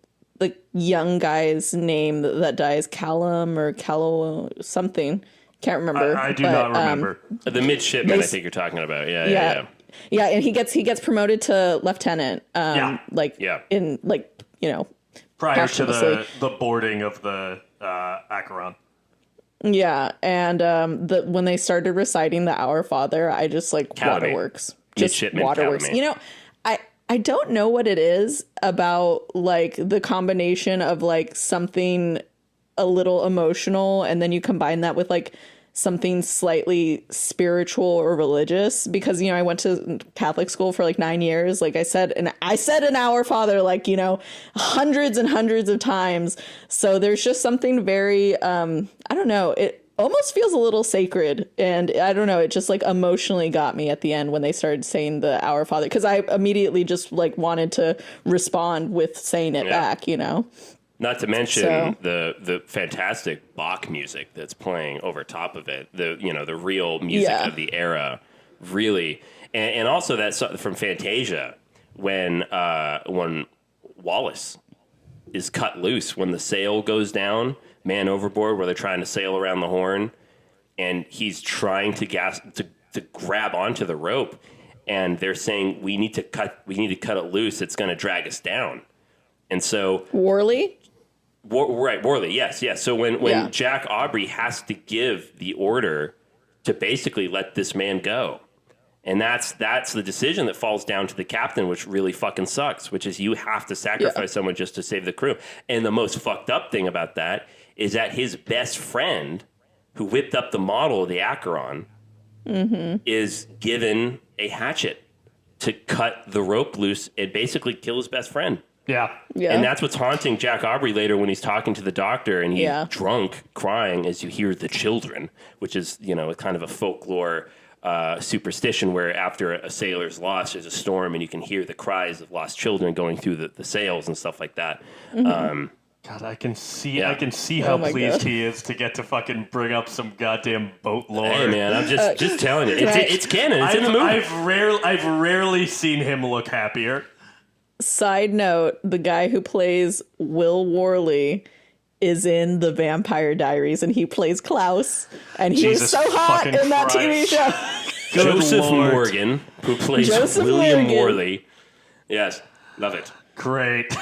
young guy's name that dies? Callum or Callow something. Can't remember. I do not remember. The midshipman, I think you're talking about. Yeah. Yeah, and he gets promoted to lieutenant. In prior to the boarding of the Acheron. Yeah, and when they started reciting the Our Father, I just like Calamy. waterworks. Just waterworks. Calamy. I don't know what it is about like the combination of like something a little emotional and then you combine that with like something slightly spiritual or religious, because I went to Catholic school for like 9 years. Like I said an Our Father like hundreds and hundreds of times. So there's just something very I don't know, it almost feels a little sacred, and I don't know, it just like emotionally got me at the end when they started saying the Our Father, because I immediately just like wanted to respond with saying it back. Not to mention the fantastic Bach music that's playing over top of it. The real music of the era, really, and also that from Fantasia when Wallace is cut loose when the sail goes down, man overboard, where they're trying to sail around the Horn, and he's trying to grab onto the rope, and they're saying we need to cut it loose. It's going to drag us down, and so Worley. Worley, yes. So when Jack Aubrey has to give the order to basically let this man go, and that's the decision that falls down to the captain, which really fucking sucks, which is you have to sacrifice someone just to save the crew. And the most fucked up thing about that is that his best friend, who whipped up the model of the Acheron, is given a hatchet to cut the rope loose and basically kill his best friend. Yeah. Yeah. And that's what's haunting Jack Aubrey later when he's talking to the doctor and he's drunk, crying as you hear the children, which is, kind of a folklore superstition where after a sailor's lost, there's a storm and you can hear the cries of lost children going through the sails and stuff like that. God, I can see Yeah. how my pleased God. he is to get to fucking bring up some goddamn boat lore. Hey, man, I'm just telling you. It's canon. It's in the movie. I've rarely seen him look happier. Side note, the guy who plays Will Worley is in The Vampire Diaries, and he plays Klaus, and he Jesus was so hot fucking in that Christ. TV show. Good Joseph Lord. Morgan, who plays Joseph William Morgan. Morley. Yes, love it. Great.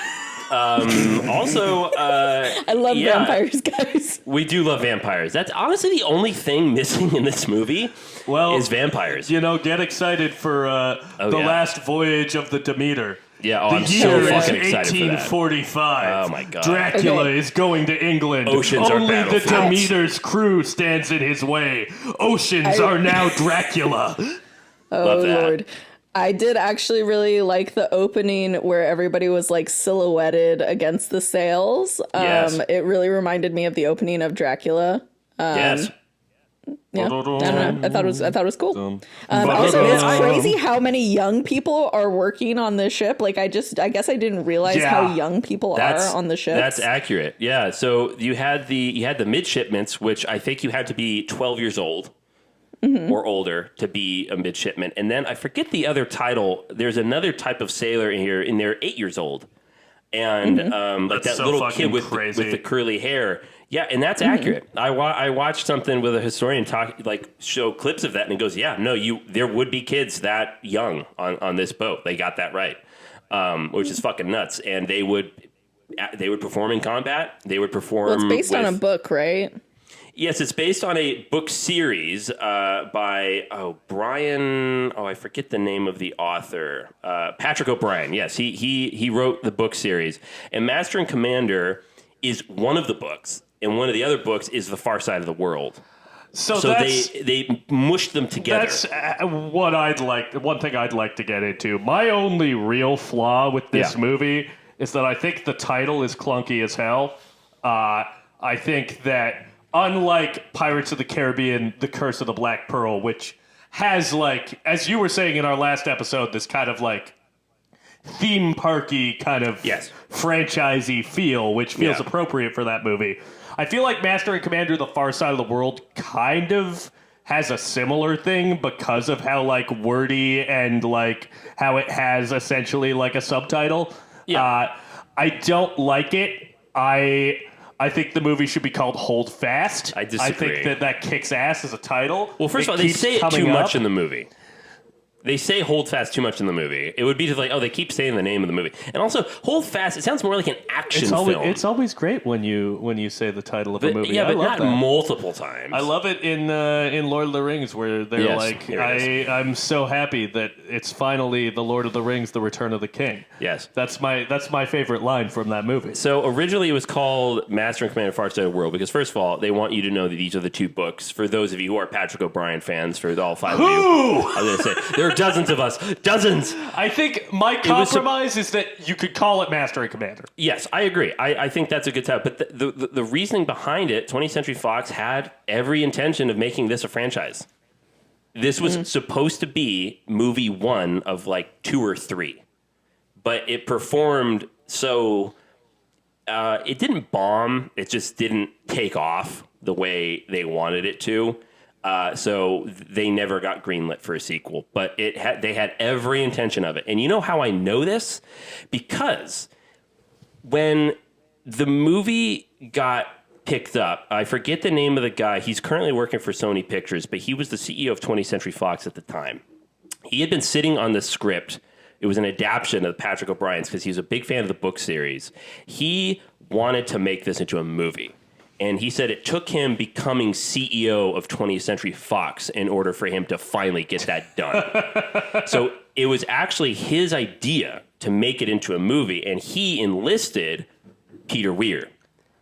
Also, I love Yeah. vampires, guys. we do love vampires. That's honestly the only thing missing in this movie is vampires. Get excited for the yeah. last voyage of the Demeter. Yeah, The I'm year so is fucking excited for that. 1845. Oh, my God. Dracula Okay. is going to England. Oceans are Only the battlefields. Demeter's crew stands in his way. Oceans are now Dracula. Oh, Love that. Lord. I did actually really like the opening where everybody was like silhouetted against the sails. Yes. It really reminded me of the opening of Dracula. Yes. Yeah, I don't know. I thought it was cool. Also, it's crazy how many young people are working on this ship. Like, I guess I didn't realize how young people are on the ship. That's accurate. Yeah. So you had the midshipments, which I think you had to be 12 years old or older to be a midshipman. And then I forget the other title. There's another type of sailor in here, and they're 8 years old. And like That's that so little fucking kid with crazy. the curly hair. Yeah, and that's accurate. I watched something with a historian show clips of that, and it goes, yeah, no, there would be kids that young on this boat. They got that right, which is fucking nuts. And they would perform in combat. They would perform. Well, it's based on a book, right? Yes, it's based on a book series by Brian. Oh, I forget the name of the author. Patrick O'Brien. Yes, he wrote the book series, and Master and Commander is one of the books. And one of the other books is The Far Side of the World. So they mushed them together. That's what I'd like. One thing I'd like to get into. My only real flaw with this movie is that I think the title is clunky as hell. I think that unlike Pirates of the Caribbean, The Curse of the Black Pearl, which has, like, as you were saying in our last episode, this kind of like theme parky kind of franchisey feel, which feels appropriate for that movie. I feel like Master and Commander: The Far Side of the World kind of has a similar thing because of how like wordy and like how it has essentially like a subtitle. I don't like it. I think the movie should be called Hold Fast. I disagree. I think that kicks ass as a title. Well, first of all, they say it too much in the movie. They say hold fast too much in the movie. It would be just like, they keep saying the name of the movie. And also, hold fast, it sounds more like an action film. It's always great when you say the title of a movie. Yeah, I but love not that. multiple times. I love it in Lord of the Rings where they're Yes, like, here it I'm so happy that it's finally the Lord of the Rings, The Return of the King. Yes. That's my favorite line from that movie. So originally it was called Master and Commander: Far Side of the World because first of all, they want you to know that these are the two books. For those of you who are Patrick O'Brien fans, for all five of you, I was going to say there are dozens of us, dozens. I think my compromise is that you could call it Master and Commander. Yes, I agree. I think that's a good title. But the reasoning behind it, 20th Century Fox had every intention of making this a franchise. This was supposed to be movie one of like 2 or 3, but it performed so. It didn't bomb. It just didn't take off the way they wanted it to. So they never got greenlit for a sequel. But they had every intention of it. And you know how I know this? Because when the movie got picked up, I forget the name of the guy. He's currently working for Sony Pictures, but he was the CEO of 20th Century Fox at the time. He had been sitting on the script. It was an adaptation of Patrick O'Brien's because he was a big fan of the book series. He wanted to make this into a movie. And he said it took him becoming CEO of 20th Century Fox in order for him to finally get that done. So it was actually his idea to make it into a movie, and he enlisted Peter Weir.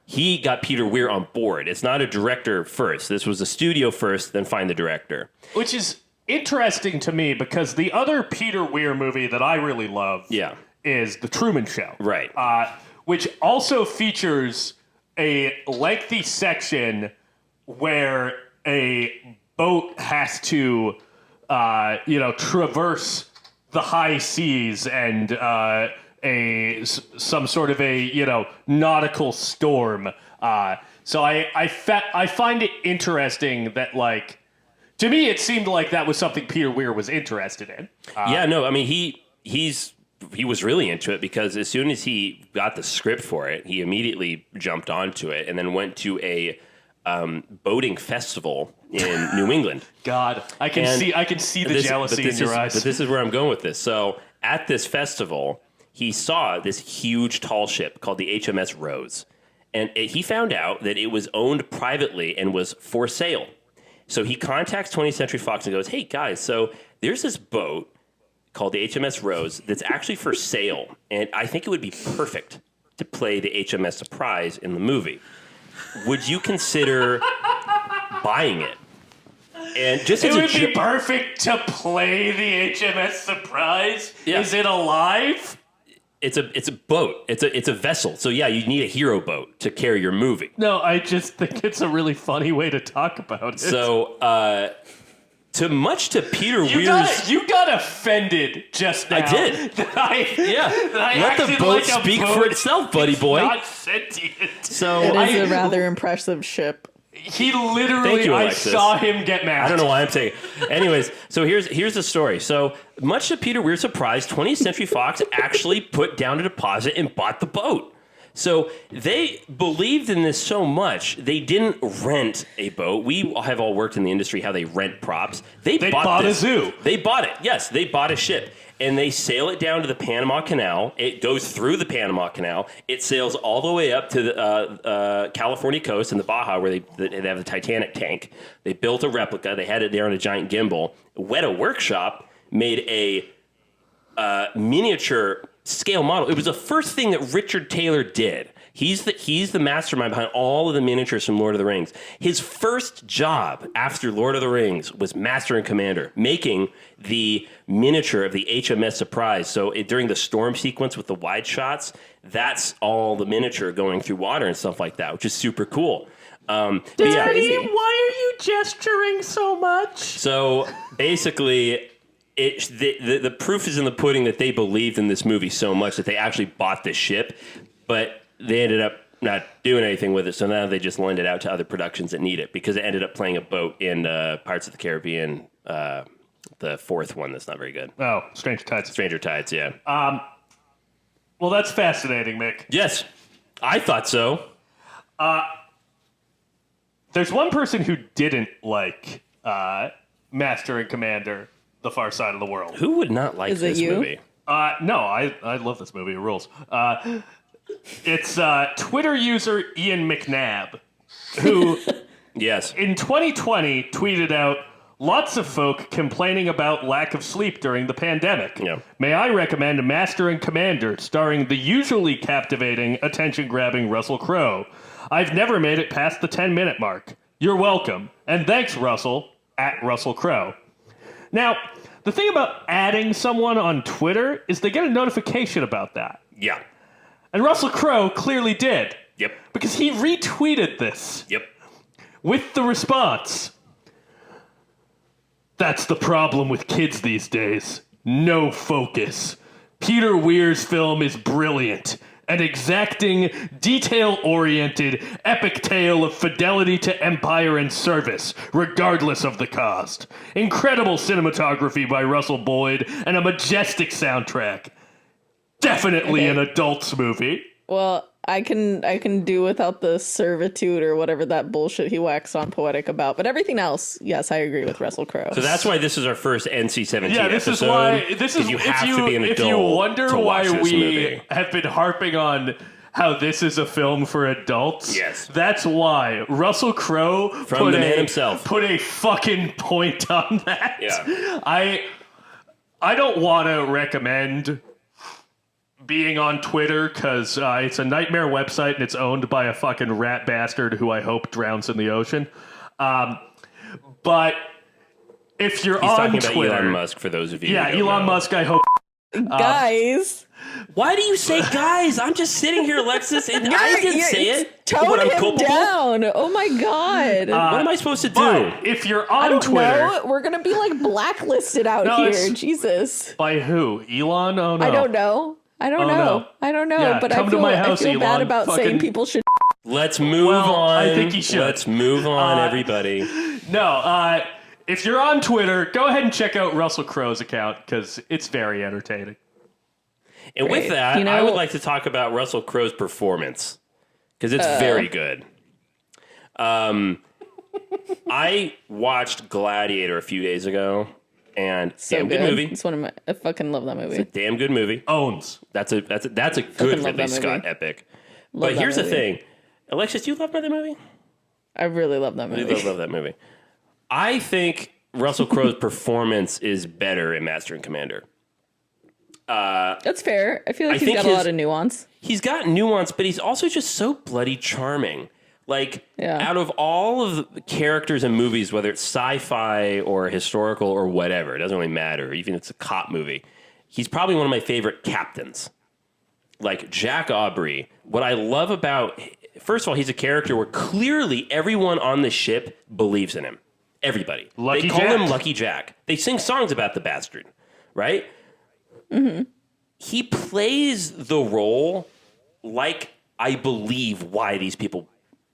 he got Peter Weir on board. It's not a director first. This was a studio first, then find the director. Which is interesting to me because the other Peter Weir movie that I really love is The Truman Show. Right. Which also features a lengthy section where a boat has to, traverse the high seas and some sort of a nautical storm. So I find it interesting that, like, to me it seemed like that was something Peter Weir was interested in. He was really into it because as soon as he got the script for it, he immediately jumped onto it and then went to a boating festival in New England. God, I can see the jealousy in your eyes. But this is where I'm going with this. So at this festival, he saw this huge tall ship called the HMS Rose. And he found out that it was owned privately and was for sale. So he contacts 20th Century Fox and goes, hey, guys, so there's this boat called the HMS Rose that's actually for sale. And I think it would be perfect to play the HMS Surprise in the movie. Would you consider buying it? And just it would be perfect to play the HMS Surprise. Yeah. Is it alive? It's a boat. It's a vessel. So yeah, you need a hero boat to carry your movie. No, I just think it's a really funny way to talk about it. So much to Peter Weir's... You got offended just now. I did. Let the boat speak for itself, buddy boy. Not sentient. So it is a rather impressive ship. He literally, I saw him get mad. I don't know why I'm saying it. Anyways, so here's the story. So much to Peter Weir's surprise, 20th Century Fox actually put down a deposit and bought the boat. So they believed in this so much, they didn't rent a boat. We have all worked in the industry how they rent props. They bought a zoo. They bought it. Yes, they bought a ship. And they sail it down to the Panama Canal. It goes through the Panama Canal. It sails all the way up to the California coast in the Baja where they have the Titanic tank. They built a replica. They had it there on a giant gimbal. Weta Workshop made a miniature scale model. It was the first thing that Richard Taylor did. He's the mastermind behind all of the miniatures from Lord of the Rings. His first job after Lord of the Rings was Master and Commander, making the miniature of the HMS Surprise. So during the storm sequence with the wide shots, that's all the miniature going through water and stuff like that, which is super cool. Daddy, why are you gesturing so much? So basically... The proof is in the pudding that they believed in this movie so much that they actually bought this ship, but they ended up not doing anything with it, so now they just loaned it out to other productions that need it because it ended up playing a boat in Pirates of the Caribbean, the fourth one that's not very good. Oh, Stranger Tides. Stranger Tides, yeah. Well, that's fascinating, Mick. Yes, I thought so. There's one person who didn't like Master and Commander, The Far Side of the World. Who would not like this movie? No, I love this movie. It rules. It's Twitter user Ian McNabb, who yes, in 2020 tweeted out, lots of folk complaining about lack of sleep during the pandemic. Yeah. May I recommend Master and Commander, starring the usually captivating, attention-grabbing Russell Crowe. I've never made it past the 10-minute mark. You're welcome. And thanks, Russell, at Russell Crowe. Now, the thing about adding someone on Twitter is they get a notification about that. Yeah. And Russell Crowe clearly did. Yep. Because he retweeted this. Yep. With the response. That's the problem with kids these days. No focus. Peter Weir's film is brilliant. An exacting, detail-oriented, epic tale of fidelity to empire and service, regardless of the cost. Incredible cinematography by Russell Boyd, and a majestic soundtrack. Definitely an adult's movie. Well, I can do without the servitude or whatever that bullshit he waxed on Poetic about, but everything else, yes, I agree with Russell Crowe. So that's why this is our first NC-17 yeah, this episode. Is why this is you have to be an adult. If you wonder why we movie. have been harping on how this is a film for adults, yes, that's why Russell Crowe from the man himself put a fucking point on that. Yeah, I don't want to recommend being on Twitter because it's a nightmare website and it's owned by a fucking rat bastard who I hope drowns in the ocean. But if you're He's on talking Twitter, about Elon Musk, for those of you yeah, who don't Elon know. Musk, I hope. Guys, Why do you say guys? I'm just sitting here, Alexis, and I didn't say it. tone What, I'm him culpable? down. Oh my god. What am I supposed to do? But if you're on I don't Twitter, know. We're gonna be like blacklisted out No, here. it's- Jesus. by who? Elon? Oh no. I don't know. I don't Oh, know. no. I don't know. Yeah, but come I to feel, my house, I feel bad Elon. about saying Fucking- people should. Let's move Well, on. I think you should. Let's move on, everybody. No, if you're on Twitter, go ahead and check out Russell Crowe's account because it's very entertaining. And with Great. that, You know- I would like to talk about Russell Crowe's performance because it's very good. I watched Gladiator a few days ago, and So damn good movie. It's one of my. I fucking love that movie. Damn good movie. Owns. That's a good love Ridley that movie. Scott epic. Love But that here's the movie. thing, Alexis, do you love that movie? I really love that I movie. love that movie. I think Russell Crowe's performance is better in Master and Commander. That's fair. I feel like I he's think got a his- lot of nuance. He's got nuance, but he's also just so bloody charming. Like, Yeah. out of all of the characters in movies, whether it's sci-fi or historical or whatever, it doesn't really matter, even if it's a cop movie, he's probably one of my favorite captains. Like, Jack Aubrey, what I love about... First of all, he's a character where clearly everyone on the ship believes in him. Everybody. Lucky they call Jack. him Lucky Jack. They sing songs about the bastard, right? Mm-hmm. He plays the role like I believe why these people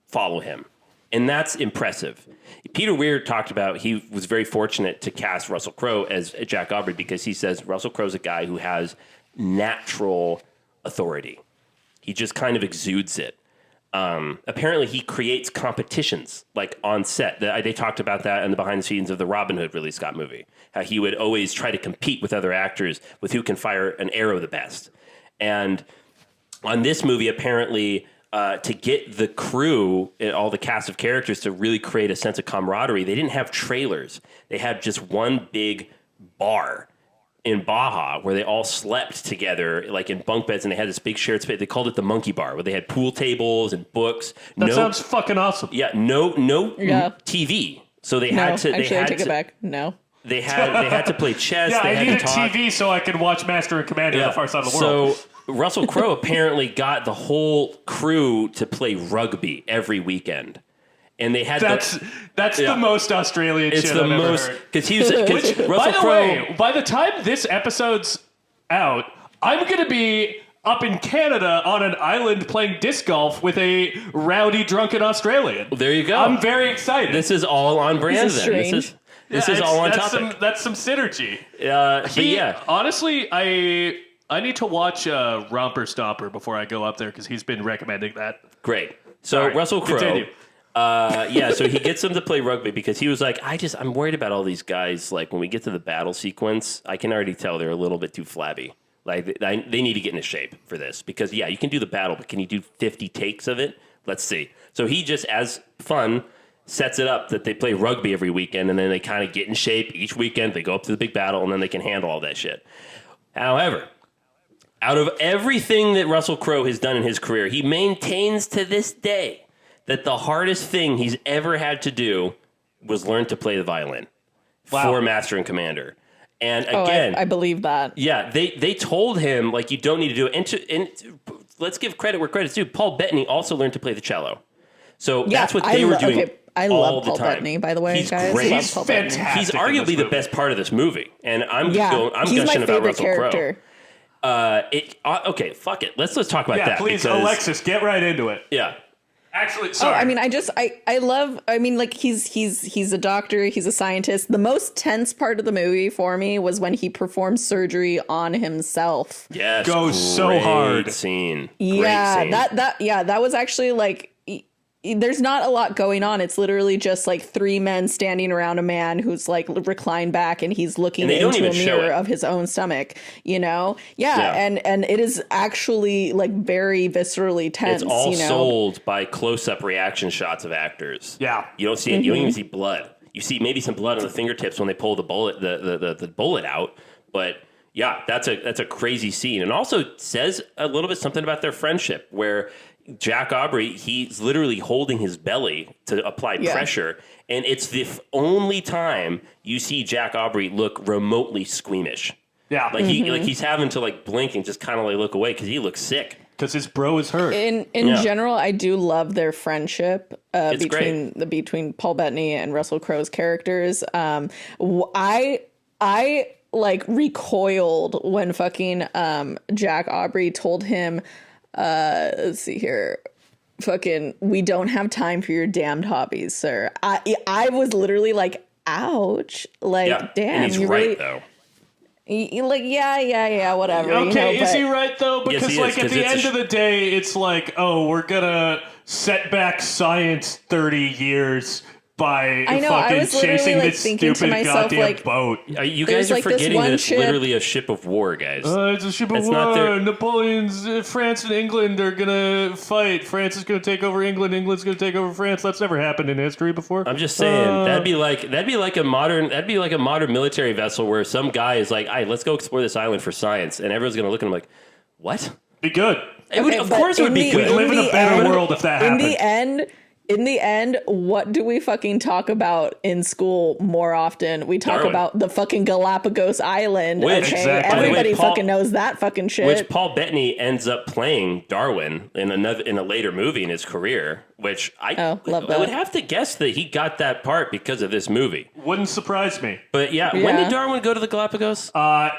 follow him. And that's impressive. Peter Weir talked about he was very fortunate to cast Russell Crowe as Jack Aubrey because he says Russell Crowe's a guy who has natural authority. He just kind of exudes it. Apparently, he creates competitions like on set. They talked about that in the behind the scenes of the Robin Hood Ridley Scott movie. How he would always try to compete with other actors with who can fire an arrow the best. And on this movie, apparently, to get the crew, all the cast of characters to really create a sense of camaraderie, they didn't have trailers. They had just one big bar in Baja where they all slept together like in bunk beds, and they had this big shared space. They called it the monkey bar, where they had pool tables and books. That sounds fucking awesome. Yeah, no Yeah. TV. So they No, had to. actually, they I had take to, it back. No. They had to play chess. Yeah, they I had need a to talk. TV so I can watch Master and Commander on the far side of the world. So Russell Crowe apparently got the whole crew to play rugby every weekend, and they had That's Yeah. the most Australian it's shit the I've ever most heard. because he was Which, Russell by the Crowe. way, by the time this episode's out, I'm going to be up in Canada on an island playing disc golf with a rowdy, drunken Australian. There you go. I'm very excited. This is all on brand. This is then strange. this is all on that's topic. that's some synergy. But yeah, Honestly, I need to watch Romper Stomper before I go up there because he's been recommending that. great. So Sorry, Russell Crowe. continue. So he gets them to play rugby because he was like, I'm worried about all these guys. Like when we get to the battle sequence, I can already tell they're a little bit too flabby. Like they need to get into shape for this because you can do the battle, but can you do 50 takes of it? Let's see. So he just, as fun, sets it up that they play rugby every weekend and then they kind of get in shape each weekend. They go up to the big battle and then they can handle all that shit. However, out of everything that Russell Crowe has done in his career, he maintains to this day that the hardest thing he's ever had to do was learn to play the violin for Master and Commander. And again, I believe that. yeah, they told him, like, you don't need to do it. And let's give credit where credit's due. Paul Bettany also learned to play the cello. So Yeah, that's what they were doing I all love the Paul time. Bettany, by the way, He's guys. great. Love He's Paul Bettany. fantastic. He's in arguably this the movie. best part of this movie. And I'm He's gushing my about favorite Russell character. Crowe. Okay, fuck it. Let's talk about Yeah, that. please, because- Alexis, get right into it. Yeah. Actually, sorry. I mean, I love. I mean, like he's a doctor. He's a scientist. The most tense part of the movie for me was when he performed surgery on himself. Yes. Goes so great hard. Scene. Yeah, Great scene. that was actually like. There's not a lot going on. It's literally just like three men standing around a man who's like reclined back and he's looking And they don't into a even show mirror it. of his own stomach, Yeah. Yeah. And it is actually like very viscerally tense. It's all you know? sold by close-up reaction shots of actors. Yeah. You don't see it. You don't even see blood. You see maybe some blood on the fingertips when they pull the bullet, the bullet out. But Yeah, that's a crazy scene, and also says a little bit something about their friendship, where Jack Aubrey, he's literally holding his belly to apply pressure, and it's the only time you see Jack Aubrey look remotely squeamish. Yeah, Like he's having to like blink and just kind of like look away because he looks sick. because his bro is hurt. In general, I do love their friendship between Paul Bettany and Russell Crowe's characters. I like recoiled when fucking Jack Aubrey told him, let's see here, fucking, we don't have time for your damned hobbies, sir. I was literally like, ouch, like, damn, and he's you right really, though. like, yeah, whatever. Okay, you know, is he right though? Yes, Because he like is, at 'cause the it's end of the day, it's like, oh, we're gonna set back science 30 years by I know, I fucking was literally, chasing like, this thinking to stupid myself, goddamn like, boat. You There's, guys are like, this forgetting one that it's ship- literally a ship of war, guys. It's a ship of It's not war. their- Napoleon's France and England are gonna fight. France is gonna take over England. England's gonna take over France. That's never happened in history before. I'm just saying that'd be like a modern military vessel where some guy is like, "Hey, let's go explore this island for science," and everyone's gonna look at him like, "What?" Be good. It would, Okay, of but course, it would in be the- good. We live in a better end- world if that happened. In the end, what do we fucking talk about in school more often? We talk Darwin. about the fucking Galapagos Island. Which- okay, Exactly. everybody Wait, Paul- fucking knows that fucking shit. Which Paul Bettany ends up playing Darwin in a later movie in his career. Which love I that. would have to guess that he got that part because of this movie. Wouldn't surprise me. But when Yeah. did Darwin go to the Galapagos?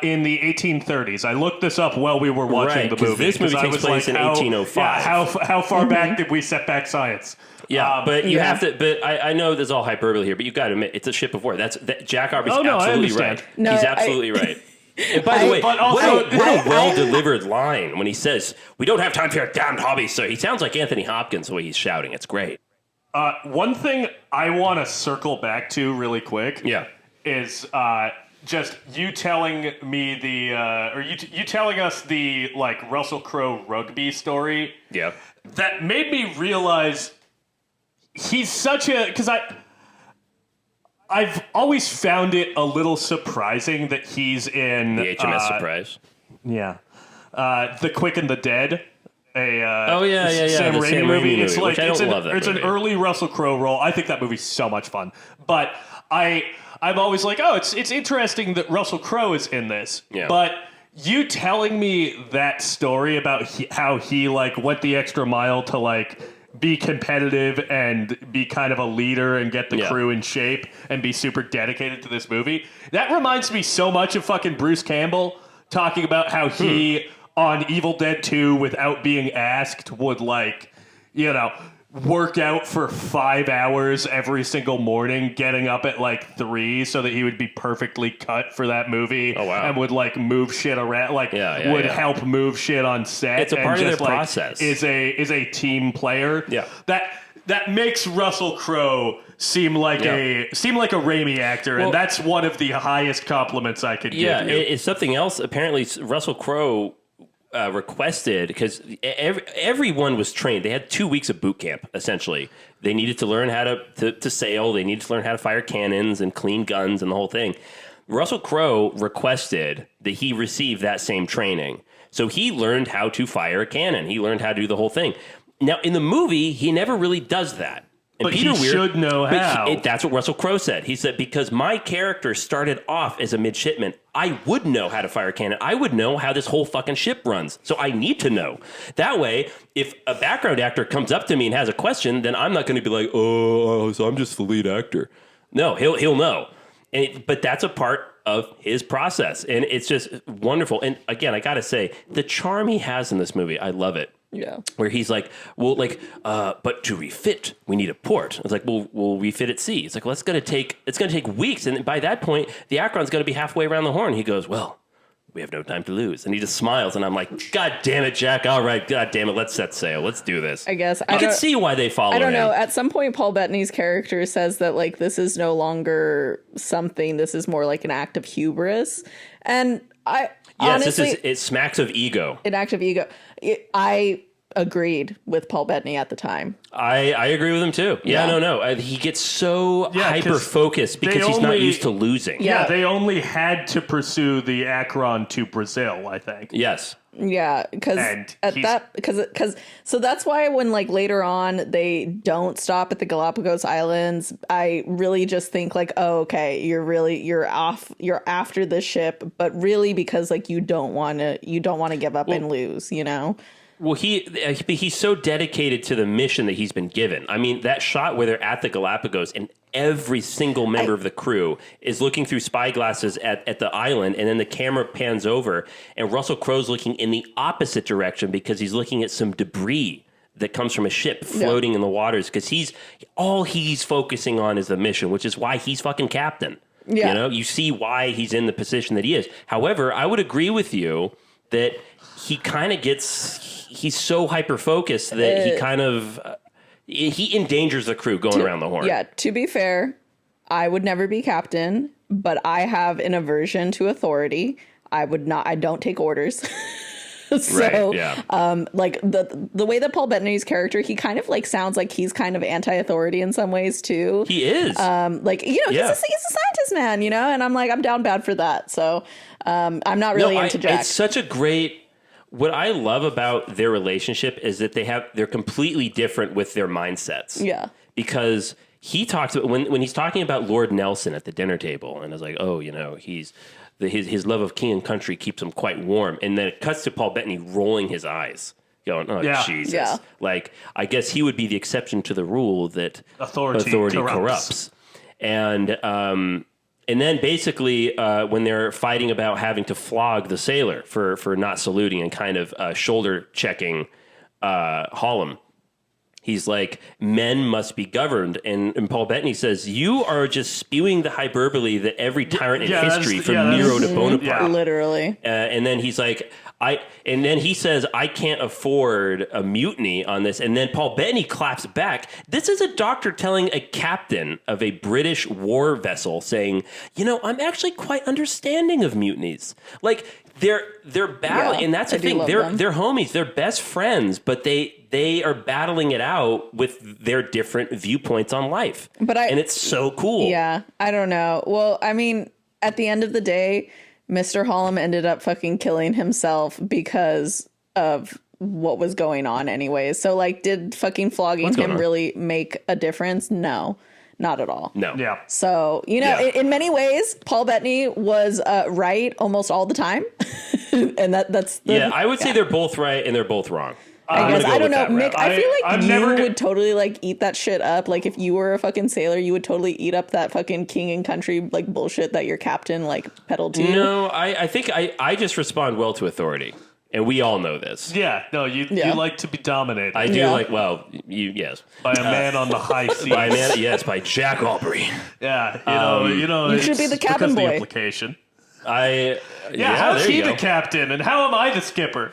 In the 1830s. I looked this up while we were watching Right, the 'cause movie. this movie 'cause I takes was place in how- 1805. Yeah, how far back did we set back science? Yeah, but you yeah. have to. But I know there's all hyperbole here, but you've got to admit it's a ship of war. Jack Aubrey's Oh, no, I absolutely understand. right. No, He's I- absolutely right. And by the way, but also- what a well-delivered line when he says, "We don't have time for your damned hobbies." So he sounds like Anthony Hopkins the way he's shouting. It's great. One thing I want to circle back to really quick Yeah. is just you telling me you telling us the like Russell Crowe rugby story Yeah. that made me realize he's such a because I've always found it a little surprising that he's in The HMS Surprise. Yeah. The Quick and the Dead. Yeah, Sam the Sam Raimi Raimi movie. movie, It's like which I don't love that it's an movie. early Russell Crowe role. I think that movie's so much fun. But I'm always like, oh, it's interesting that Russell Crowe is in this. Yeah. But you telling me that story about how he like went the extra mile to like be competitive and be kind of a leader and get the Yeah. crew in shape and be super dedicated to this movie. That reminds me so much of fucking Bruce Campbell talking about how he on Evil Dead 2 without being asked would like, work out for 5 hours every single morning, getting up at like 3 so that he would be perfectly cut for that movie. Oh, wow. And would like move shit around, like Yeah, would yeah. help move shit on set. It's a and part of just, their like, process. Is a team player. Yeah. That makes Russell Crowe seem like a Raimi actor, Well- and that's one of the highest compliments I could Yeah, give you. it's something else. Apparently, Russell Crowe requested because everyone was trained. They had 2 weeks of boot camp. Essentially, they needed to learn how to sail. They needed to learn how to fire cannons and clean guns and the whole thing. Russell Crowe requested that he receive that same training, so he learned how to fire a cannon. He learned how to do the whole thing. Now, in the movie, he never really does that. And But he should know how. That's what Russell Crowe said. He said, because my character started off as a midshipman, I would know how to fire a cannon. I would know how this whole fucking ship runs. So I need to know. That way, if a background actor comes up to me and has a question, then I'm not going to be like, oh, so I'm just the lead actor. No, he'll know. But that's a part of his process. And it's just wonderful. And again, I got to say, the charm he has in this movie, I love it. Yeah. Where he's like, well, like, but to refit, we need a port. It's like, well, we'll refit at sea. It's like, well, it's gonna take weeks, and by that point, the Akron's gonna be halfway around the horn. He goes, well, we have no time to lose, and he just smiles, and I'm like, God damn it, Jack! All right, God damn it, let's set sail. Let's do this. I guess I can see why they follow. I don't him. know. At some point, Paul Bettany's character says that like this is no longer something. This is more like an act of hubris, and Yes, honestly, it smacks of ego. an act of ego. I agreed with Paul Bettany at the time. I agree with him too. Yeah. No. He gets so hyper focused because he's not used to losing. Yeah, they only had to pursue the Akron to Brazil, I think. Yes. Yeah, because so that's why when like later on they don't stop at the Galapagos Islands, I really just think like, oh, okay, you're after the ship, but really because like you don't want to give up and lose, you know. Well, he's so dedicated to the mission that he's been given. I mean, that shot where they're at the Galapagos and every single member of the crew is looking through spyglasses at the island, and then the camera pans over, and Russell Crowe's looking in the opposite direction because he's looking at some debris that comes from a ship floating in the waters because he's focusing on is the mission, which is why he's fucking captain. Yeah. You know, you see why he's in the position that he is. However, I would agree with you that he kind of he's so hyper focused that he kind of he endangers the crew going around the horn. Yeah, to be fair, I would never be captain, but I have an aversion to authority. I don't take orders. So, right, yeah. Like the way that Paul Bettany's character, he kind of like sounds like he's kind of anti-authority in some ways too. He is. Like, you know, he's a scientist man, you know, and I'm like, I'm down bad for that. So, I'm not really into Jack. It's such a great. What I love about their relationship is that they're completely different with their mindsets. Yeah. Because he talks about when he's talking about Lord Nelson at the dinner table, and I was like, oh, you know, his love of king and country keeps him quite warm, and then it cuts to Paul Bettany rolling his eyes, going, oh Jesus, like I guess he would be the exception to the rule that authority corrupts. And then basically when they're fighting about having to flog the sailor for not saluting and kind of shoulder checking Hallam, he's like, men must be governed. And Paul Bettany says, you are just spewing the hyperbole that every tyrant in history from Nero to Bonaparte. Yeah. Literally. And then he's like, and then he says, I can't afford a mutiny on this. And then Paul Bettany claps back. This is a doctor telling a captain of a British war vessel saying, you know, I'm actually quite understanding of mutinies. Like they're battling, and that's the thing. They're homies, they're best friends, but they are battling it out with their different viewpoints on life. And it's so cool. Yeah, I don't know. Well, I mean, at the end of the day, Mr. Hallam ended up fucking killing himself because of what was going on anyway. So, like, did fucking flogging him really make a difference? No, not at all. No. Yeah. So, you know, in many ways, Paul Bettany was right almost all the time. And that's... I would say they're both right and they're both wrong. I guess, I don't know, Mick, I feel like you would totally, like, eat that shit up. Like, if you were a fucking sailor, you would totally eat up that fucking king and country, like, bullshit that your captain, like, peddled to you. No, I think I just respond well to authority. And we all know this. Yeah, no, you like to be dominated. I do like, well, yes. By a man on the high seas. By Jack Aubrey. Yeah, you know. You should be the cabin boy. The implication. How's he the captain, and how am I the skipper?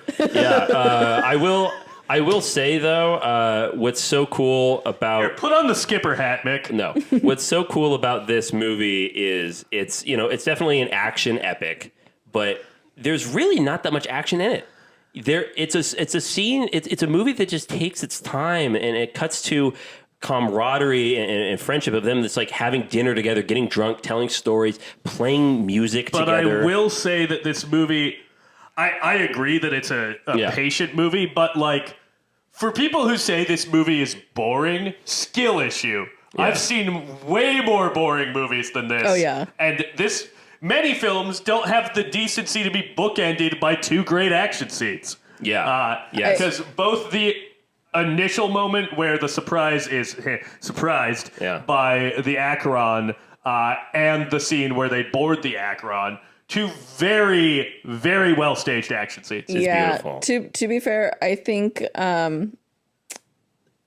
I will say though, what's so cool about Here, put on the skipper hat, Mick. No, what's so cool about this movie is it's definitely an action epic, but there's really not that much action in it. It's a movie that just takes its time, and it cuts to camaraderie and friendship of them that's like having dinner together, getting drunk, telling stories, playing music together. But I will say that this movie, I agree that it's a patient movie, but like for people who say this movie is boring, skill issue. Yeah. I've seen way more boring movies than this. Oh yeah. And many films don't have the decency to be bookended by two great action scenes. Yeah. Because both the initial moment where the surprise is surprised by the Acheron and the scene where they board the Acheron, two very, very well staged action scenes. It's beautiful. To be fair, I think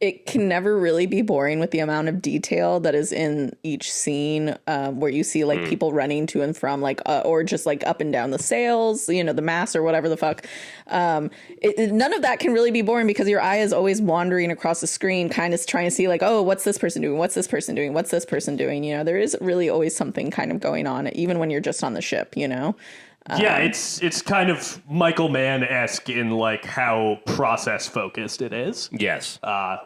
it can never really be boring with the amount of detail that is in each scene, where you see like people running to and from, like or just like up and down the sails, you know, the mast or whatever the fuck. None of that can really be boring because your eye is always wandering across the screen, kind of trying to see like, oh, what's this person doing? What's this person doing? What's this person doing? You know, there is really always something kind of going on, even when you're just on the ship, you know. Yeah, it's kind of Michael Mann-esque in like how process focused it is. Yes.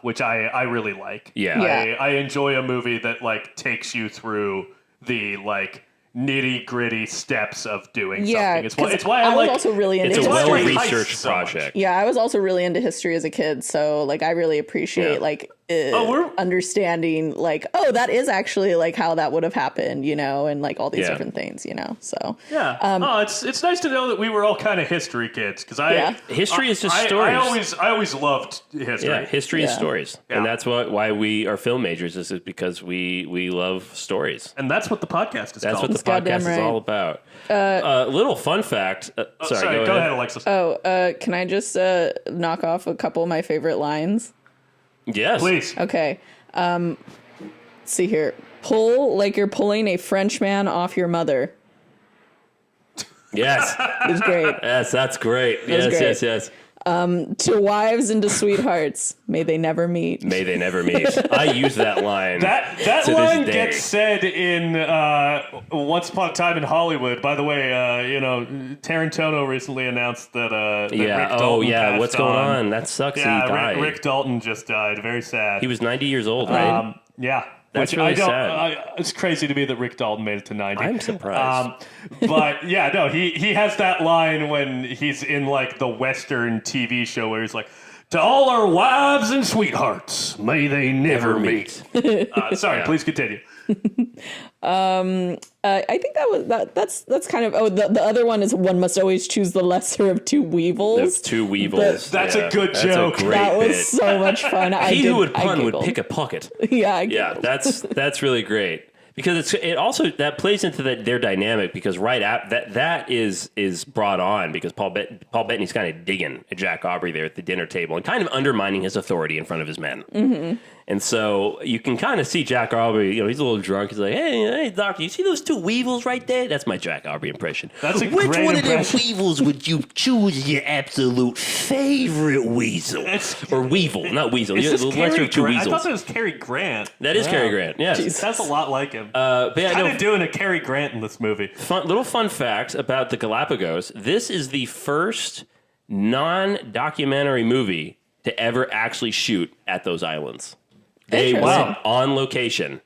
Which I really like. Yeah. I enjoy a movie that like takes you through the like nitty-gritty steps of doing something. It's why I was like also really into It's a history. well-researched so much. project. Yeah, I was also really into history as a kid, so like I really appreciate like understanding like, oh, that is actually like how that would have happened, you know, and like all these different things, you know. So yeah, it's nice to know that we were all kind of history kids because History is just stories. I always loved history. Yeah, history is stories, Yeah. and that's why we are film majors. Is because we love stories, And that's what the podcast is that's called. what the goddamn podcast is right. all about. Little fun fact. Sorry, go ahead, Alexis. can I just knock off a couple of my favorite lines? Yes, Please. Okay. Let's see here. Pull like you're pulling a Frenchman off your mother. Yes, It's great. yes, that's great. That's Yes, great. yes. To wives and to sweethearts, may they never meet. May they never meet. I use that line. That to line this day. gets said in Once Upon a Time in Hollywood. By the way, Tarantino recently announced that Rick Dalton passed What's going on? That sucks. Yeah, he died. Rick Dalton just died. Very sad. He was 90 years old, right? Yeah. That's Which really I don't, sad. it's crazy to me that Rick Dalton made it to 90. I'm surprised. But yeah, no, he has that line when he's in like the Western TV show where he's like, "To all our wives and sweethearts, may they never meet." Sorry, please continue. I think that's kind of the other one is one must always choose the lesser of two weevils. Those two weevils. That's a good That's joke. A great That was bit. so much fun. He who would pun would giggled. pick a pocket. Yeah, Yeah, that's really great because it also that plays into their dynamic because that is brought on because Paul Bettany's kind of digging at Jack Aubrey there at the dinner table and kind of undermining his authority in front of his men. Mm-hmm. And so you can kind of see Jack Aubrey, he's a little drunk. He's like, hey, doctor, you see those two weevils right there? That's my Jack Aubrey impression. That's a Which great one of them impression. weevils would you choose as your absolute favorite weasel? Or weevil, not weasel. Is Yeah, this the lesser Cary of two Grant? I weasels. thought that was Cary Grant. That is Cary Grant, yes. That's a lot like him. But yeah, kind no, of doing a Cary Grant in this movie. little fun fact about the Galapagos. This is the first non-documentary movie to ever actually shoot at those islands. They Interesting. went on location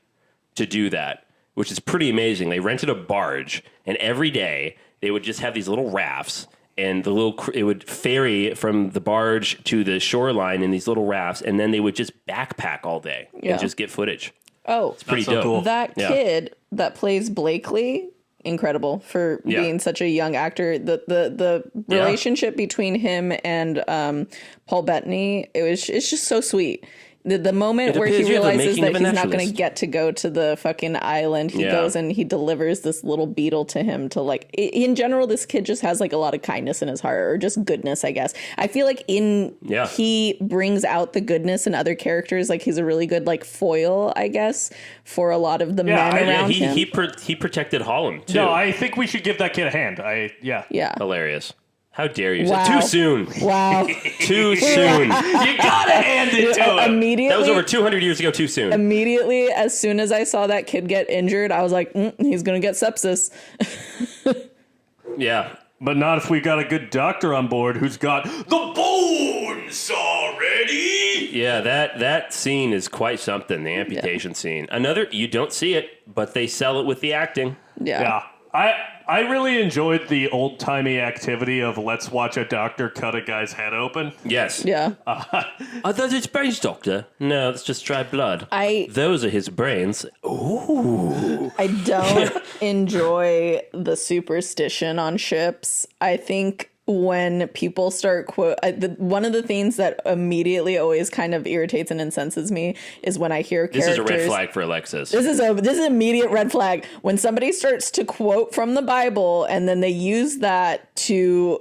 to do that, which is pretty amazing. They rented a barge, and every day they would just have these little rafts, and it would ferry from the barge to the shoreline in these little rafts, and then they would just backpack all day Yeah. and just get footage. Oh, Pretty so dope. cool. that Yeah. kid that plays Blakely, incredible for Yeah. being such a young actor. The relationship between him and Paul Bettany, it's just so sweet. The moment It where he appears you have the realizes making that of a he's not going to naturalist. get to go to the fucking island, he Yeah. goes and he delivers this little beetle to him to like. In general, this kid just has like a lot of kindness in his heart, or just goodness, I guess. I feel like he brings out the goodness in other characters. Like he's a really good like foil, I guess, for a lot of the men around him. He protected Holland too. No, I think we should give that kid a hand. Yeah. Hilarious. How dare you? Wow. Too soon. Wow. Too soon. You gotta hand it to him. Immediately. That was over 200 years ago. Too soon. Immediately, as soon as I saw that kid get injured, I was like, he's going to get sepsis. Yeah. But not if we got a good doctor on board who's got the bones already. Yeah, that scene is quite something, the amputation scene. Another, you don't see it, but they sell it with the acting. Yeah. Yeah. I really enjoyed the old-timey activity of let's watch a doctor cut a guy's head open. Yes. Yeah. Are those his brains, doctor? No, it's just dry blood. I Those are his brains. Ooh. I don't enjoy the superstition on ships. I think when people start one of the things that immediately always kind of irritates and incenses me is when I hear This characters. is a red flag for Alexis. This is an immediate red flag when somebody starts to quote from the Bible and then they use that to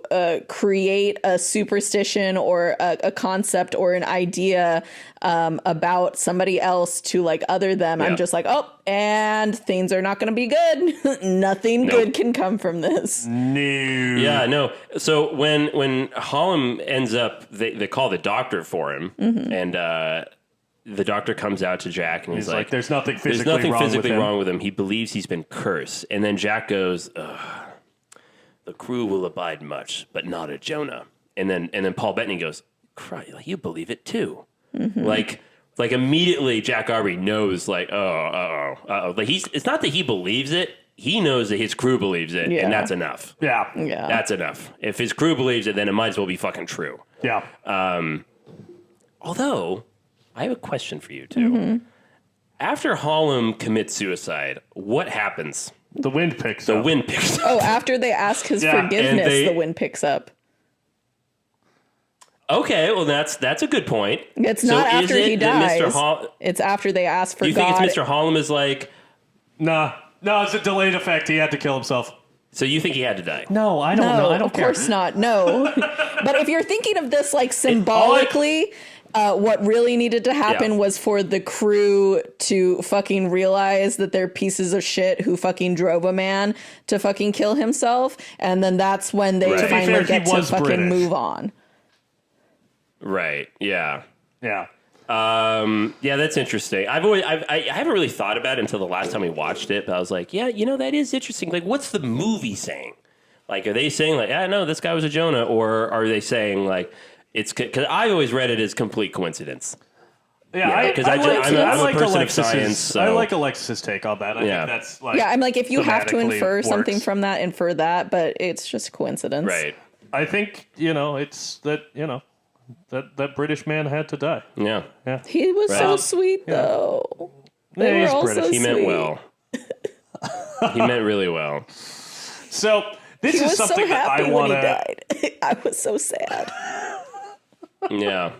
create a superstition or a concept or an idea about somebody else to like other them. Yeah. I'm just like, oh, and things are not going to be good. Nothing Nope. good can come from this. No. Yeah, no. So when Hollum ends up, they call the doctor for him, and the doctor comes out to Jack, and he's like, there's nothing "There's physically nothing wrong physically with him. wrong with him. He believes he's been cursed." And then Jack goes, "Ugh, a crew will abide much, but not a Jonah. And then Paul Bettany goes, "Christ, like, you believe it too." Like immediately Jack Arby knows, like, like it's not that he believes it. He knows that his crew believes it, and that's enough. Yeah. That's enough. If his crew believes it, then it might as well be fucking true. Yeah. Although, I have a question for you, too. After Hollum commits suicide, what happens? The wind picks The up. wind picks up. Oh, after they ask his Yeah, forgiveness, and the wind picks up. Okay, well, that's a good point. It's So not is after it he that dies. It's after they ask for Do you God. think it's Mr. Hollum is like... No, it's a delayed effect. He had to kill himself. So you think he had to die? No, I don't know. I don't of care. course not. No. But if you're thinking of this like symbolically, what really needed to happen was for the crew to fucking realize that they're pieces of shit who fucking drove a man to fucking kill himself. And then that's when they Right. To be finally fair, get he to was fucking British. move on. Right, yeah. Yeah. Yeah, that's interesting. I haven't really thought about it until the last time we watched it, but I was like, yeah, that is interesting. Like, what's the movie saying? Like, are they saying like, no, this guy was a Jonah, or are they saying like, it's because I always read it as complete coincidence. Yeah, because I'm a person of science. So. I like Alexis's take on that. I think that's like I'm like, if you have to thematically infer something works. from that, infer that, but it's just coincidence. Right. I think it's that that British man had to die. Yeah. He was so sweet, though. They were he's all British. so He meant sweet. well. He meant really well. So this He is was so something that happy I when want he to. died. I was so sad. Yeah.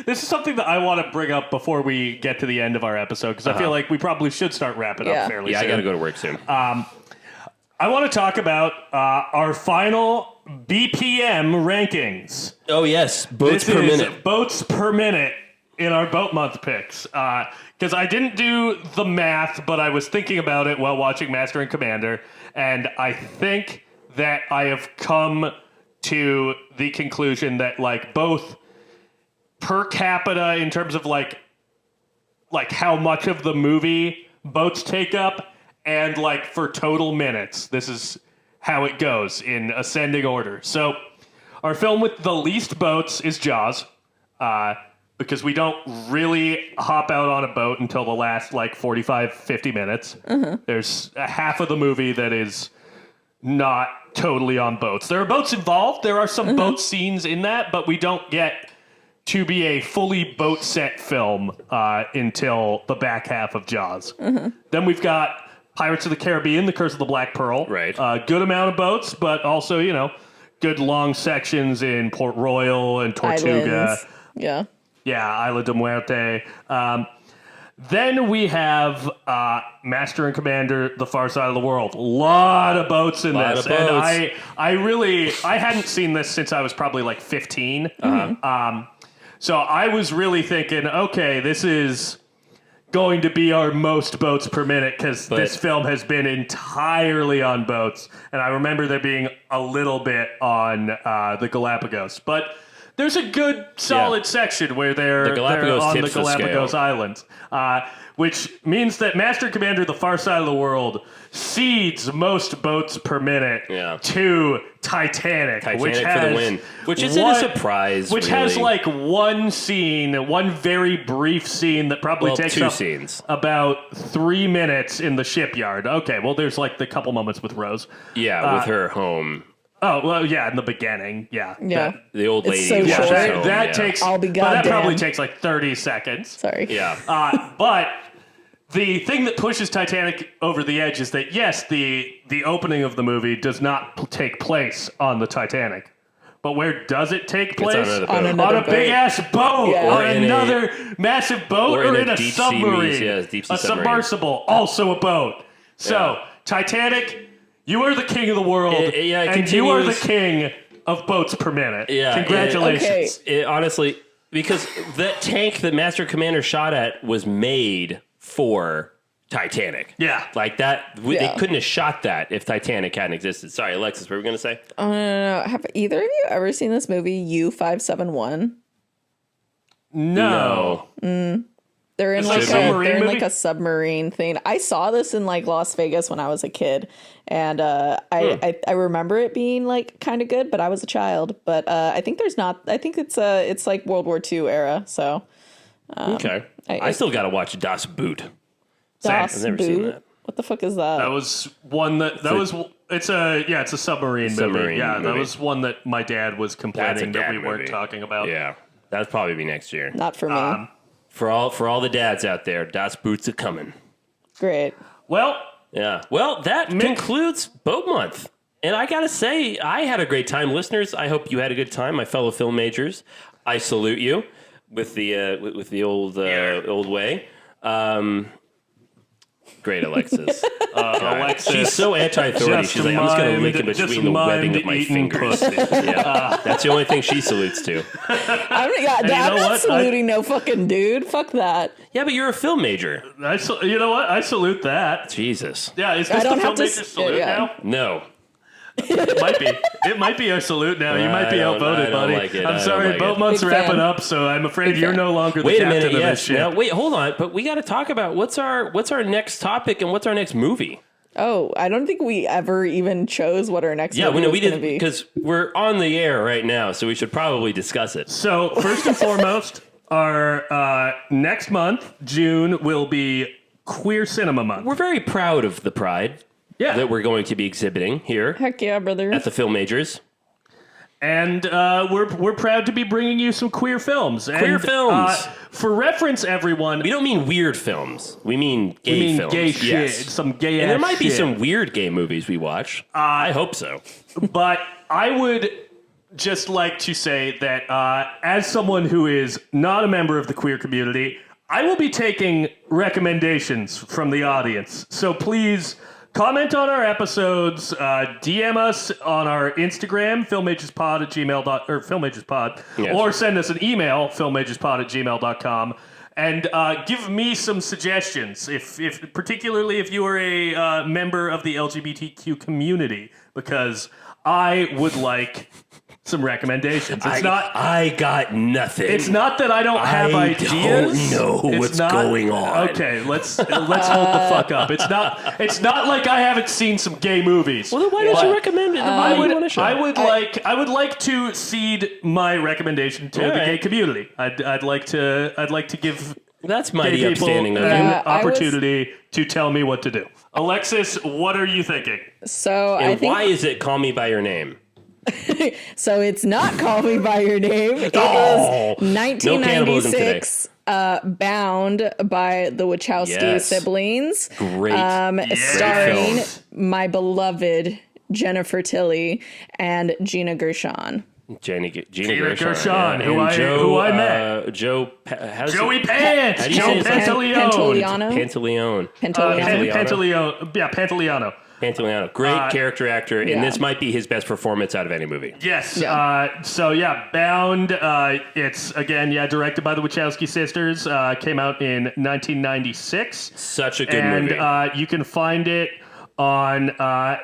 This is something that I want to bring up before we get to the end of our episode because I feel like we probably should start wrapping Yeah. up fairly Yeah, soon. I got to go to work soon. I want to talk about our final BPM rankings. Oh, yes. Boats This per is minute. boats per minute in our boat month picks. Because I didn't do the math, but I was thinking about it while watching Master and Commander, and I think that I have come to the conclusion that like both per capita in terms of like how much of the movie boats take up, and like for total minutes, this is how it goes in ascending order. So our film with the least boats is Jaws, because we don't really hop out on a boat until the last like 45, 50 minutes. There's a half of the movie that is not totally on boats. There are boats involved. There are some boat scenes in that, but we don't get to be a fully boat set film until the back half of Jaws. Then we've got Pirates of the Caribbean, The Curse of the Black Pearl. Right. Good amount of boats, but also, good long sections in Port Royal and Tortuga. Islands. Yeah. Yeah, Isla de Muerte. Then we have Master and Commander, The Far Side of the World. A lot of boats in Lot this. of boats. And I hadn't seen this since I was probably like 15. So I was really thinking, okay, this is going to be our most boats per minute because this film has been entirely on boats. And I remember there being a little bit on the Galapagos. But there's a good solid section where they're Galapagos on the tips the Galapagos scale. Islands, which means that Master and Commander, The Far Side of the World, cedes most boats per minute to Titanic, which Titanic has for the win. Which isn't a surprise, Which has really. like one scene, one very brief scene that probably takes two up scenes. about 3 minutes in the shipyard. Okay, well, there's like the couple moments with Rose. Yeah, with her home. Oh, well, yeah, in the beginning, yeah. Yeah. The old It's lady. so washes short. That, home, that yeah. takes, I'll be but that probably goddamn. takes like 30 seconds. Sorry. Yeah. But the thing that pushes Titanic over the edge is that, yes, the opening of the movie does not take place on the Titanic. But where does it take place? on another boat. On On another a big-ass boat, Yeah. or Or in another massive boat, or or in in a a deep sea submarine. deep sea a submarine. submersible, also a boat. So, Yeah. Titanic, you are the king of the world, It and you are the continues- king of boats per minute. Yeah, Congratulations. Okay. Honestly, because that tank that Master Commander shot at was made for Titanic. Yeah. Like that, they Yeah. couldn't have shot that if Titanic hadn't existed. Sorry, Alexis, what were we going to say? No. Have either of you ever seen this movie, U571? No. They're in It's like like a submarine they're in movie? like a submarine thing. I saw this in like Las Vegas when I was a kid, and I remember it being like kind of good, but I was a child. But I think there's not. I think it's like World War II era. So Okay. I still got to watch Das Boot. Das I've never seen Boot? that. What the fuck is that? That was one it's a submarine movie. Yeah, that movie. was one that my dad was complaining that dad we weren't movie. talking about. Yeah. That'll probably be next year. Not for me. For all the dads out there, Das Boots are coming. Great. Well, Yeah. Well, that concludes Boat Month. And I got to say, I had a great time. Listeners, I hope you had a good time. My fellow film majors, I salute you with the old way. Great, Alexis. Alexis, She's so anti-authority. just She's like, I'm just going to lick in just between the webbing of my mind fingers. eating pussy. Yeah. That's the only thing she salutes to. I'm know not what? saluting no fucking dude. Fuck that. Yeah, but you're a film major. You know what? I salute that. Jesus. Yeah, is I this the don't have to filmmaker salute yeah. now? No. It might be. It might be our salute now. You might be I don't outvoted, buddy. like it. I I'm don't sorry, like Boat it. Month's Big wrapping fan. up, so I'm afraid Big you're fan. no longer the Wait a captain minute. of Yes. this ship. Now, wait. Hold on. But we got to talk about what's our next topic and what's our next movie. Oh, I don't think we ever even chose what our next Yeah, movie we know was we going did to be. because we're on the air right now, so we should probably discuss it. So first and foremost, our next month, June, will be Queer Cinema Month. We're very proud of the pride Yeah. that we're going to be exhibiting here Heck yeah, brother. at the Film Majors. And we're proud to be bringing you some queer films. Queer films. For reference, everyone, We don't mean weird films. We mean gay we mean films. gay Yes. shit, some gay And ass there might be shit. some weird gay movies we watch. I hope so. But I would just like to say that as someone who is not a member of the queer community, I will be taking recommendations from the audience. So please comment on our episodes, DM us on our Instagram, filmmagerspod@gmail.com, Yes. or send us an email, filmmagerspod@gmail.com. And give me some suggestions, if particularly if you are a member of the LGBTQ community, because I would like some recommendations. I got nothing. It's not that I don't have I ideas. don't know It's what's not- going on. Okay, let's hold the fuck up. It's not like I haven't seen some gay movies. Well, then why don't you recommend it? I would like. I would like to cede my recommendation to All the right. gay community. I'd like to give That's gay mighty people upstanding of an you. opportunity to tell me what to do. Alexis, what are you thinking? So I And think why is it Call Me By Your Name? so. It's not Call Me by Your Name. It Oh, is no cannibalism 1996. Bound by the Wachowski Yes. siblings. Great. Starring film. my beloved Jennifer Tilly and Gina Gershon. Gina Gina Gershon, Gershon, yeah. who And I met. Joe. Joey Pants, how do you Joe say his name? Pantaleone. Pantoliano. Pantaleone. Pantoliano. Pantaleone. Pantaleone. Great character actor, and yeah. this might be his best performance out of any movie. Yes. Yeah. Bound. It's again, directed by the Wachowski sisters. Came out in 1996. Such a good and movie. you can find it on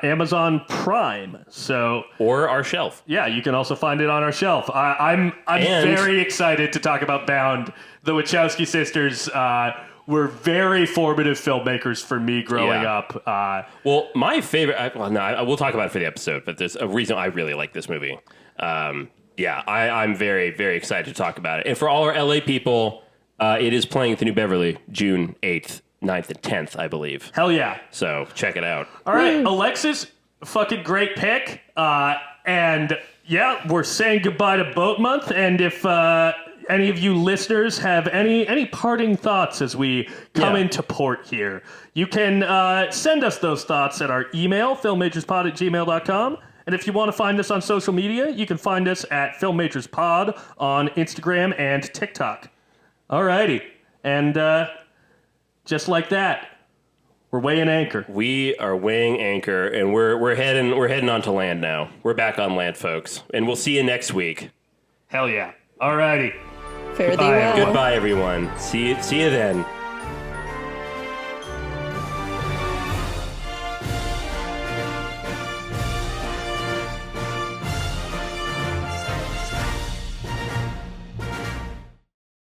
Amazon Prime. So Or our shelf. yeah, you can also find it on our shelf. I'm And- very excited to talk about Bound. The Wachowski sisters were very formative filmmakers for me growing Yeah. up. Well, my favorite. We'll talk about it for the episode, but there's a reason I really like this movie. I'm very, very excited to talk about it. And for all our LA people, it is playing at the New Beverly June 8th, 9th, and 10th, I believe. Hell yeah. So check it out. All right, Alexis, fucking great pick. And yeah, we're saying goodbye to Boat Month. And if any of you listeners have any parting thoughts as we come into port here, you can send us those thoughts at our email, filmmagerspod@gmail.com. And if you want to find us on social media, you can find us at filmmagerspod on Instagram and TikTok. All righty. And just like that, we're weighing anchor. We are weighing anchor, and we're heading onto land now. We're back on land, folks, and we'll see you next week. Hell yeah. All righty. Fare thee Goodbye. well. Goodbye, everyone. See you then.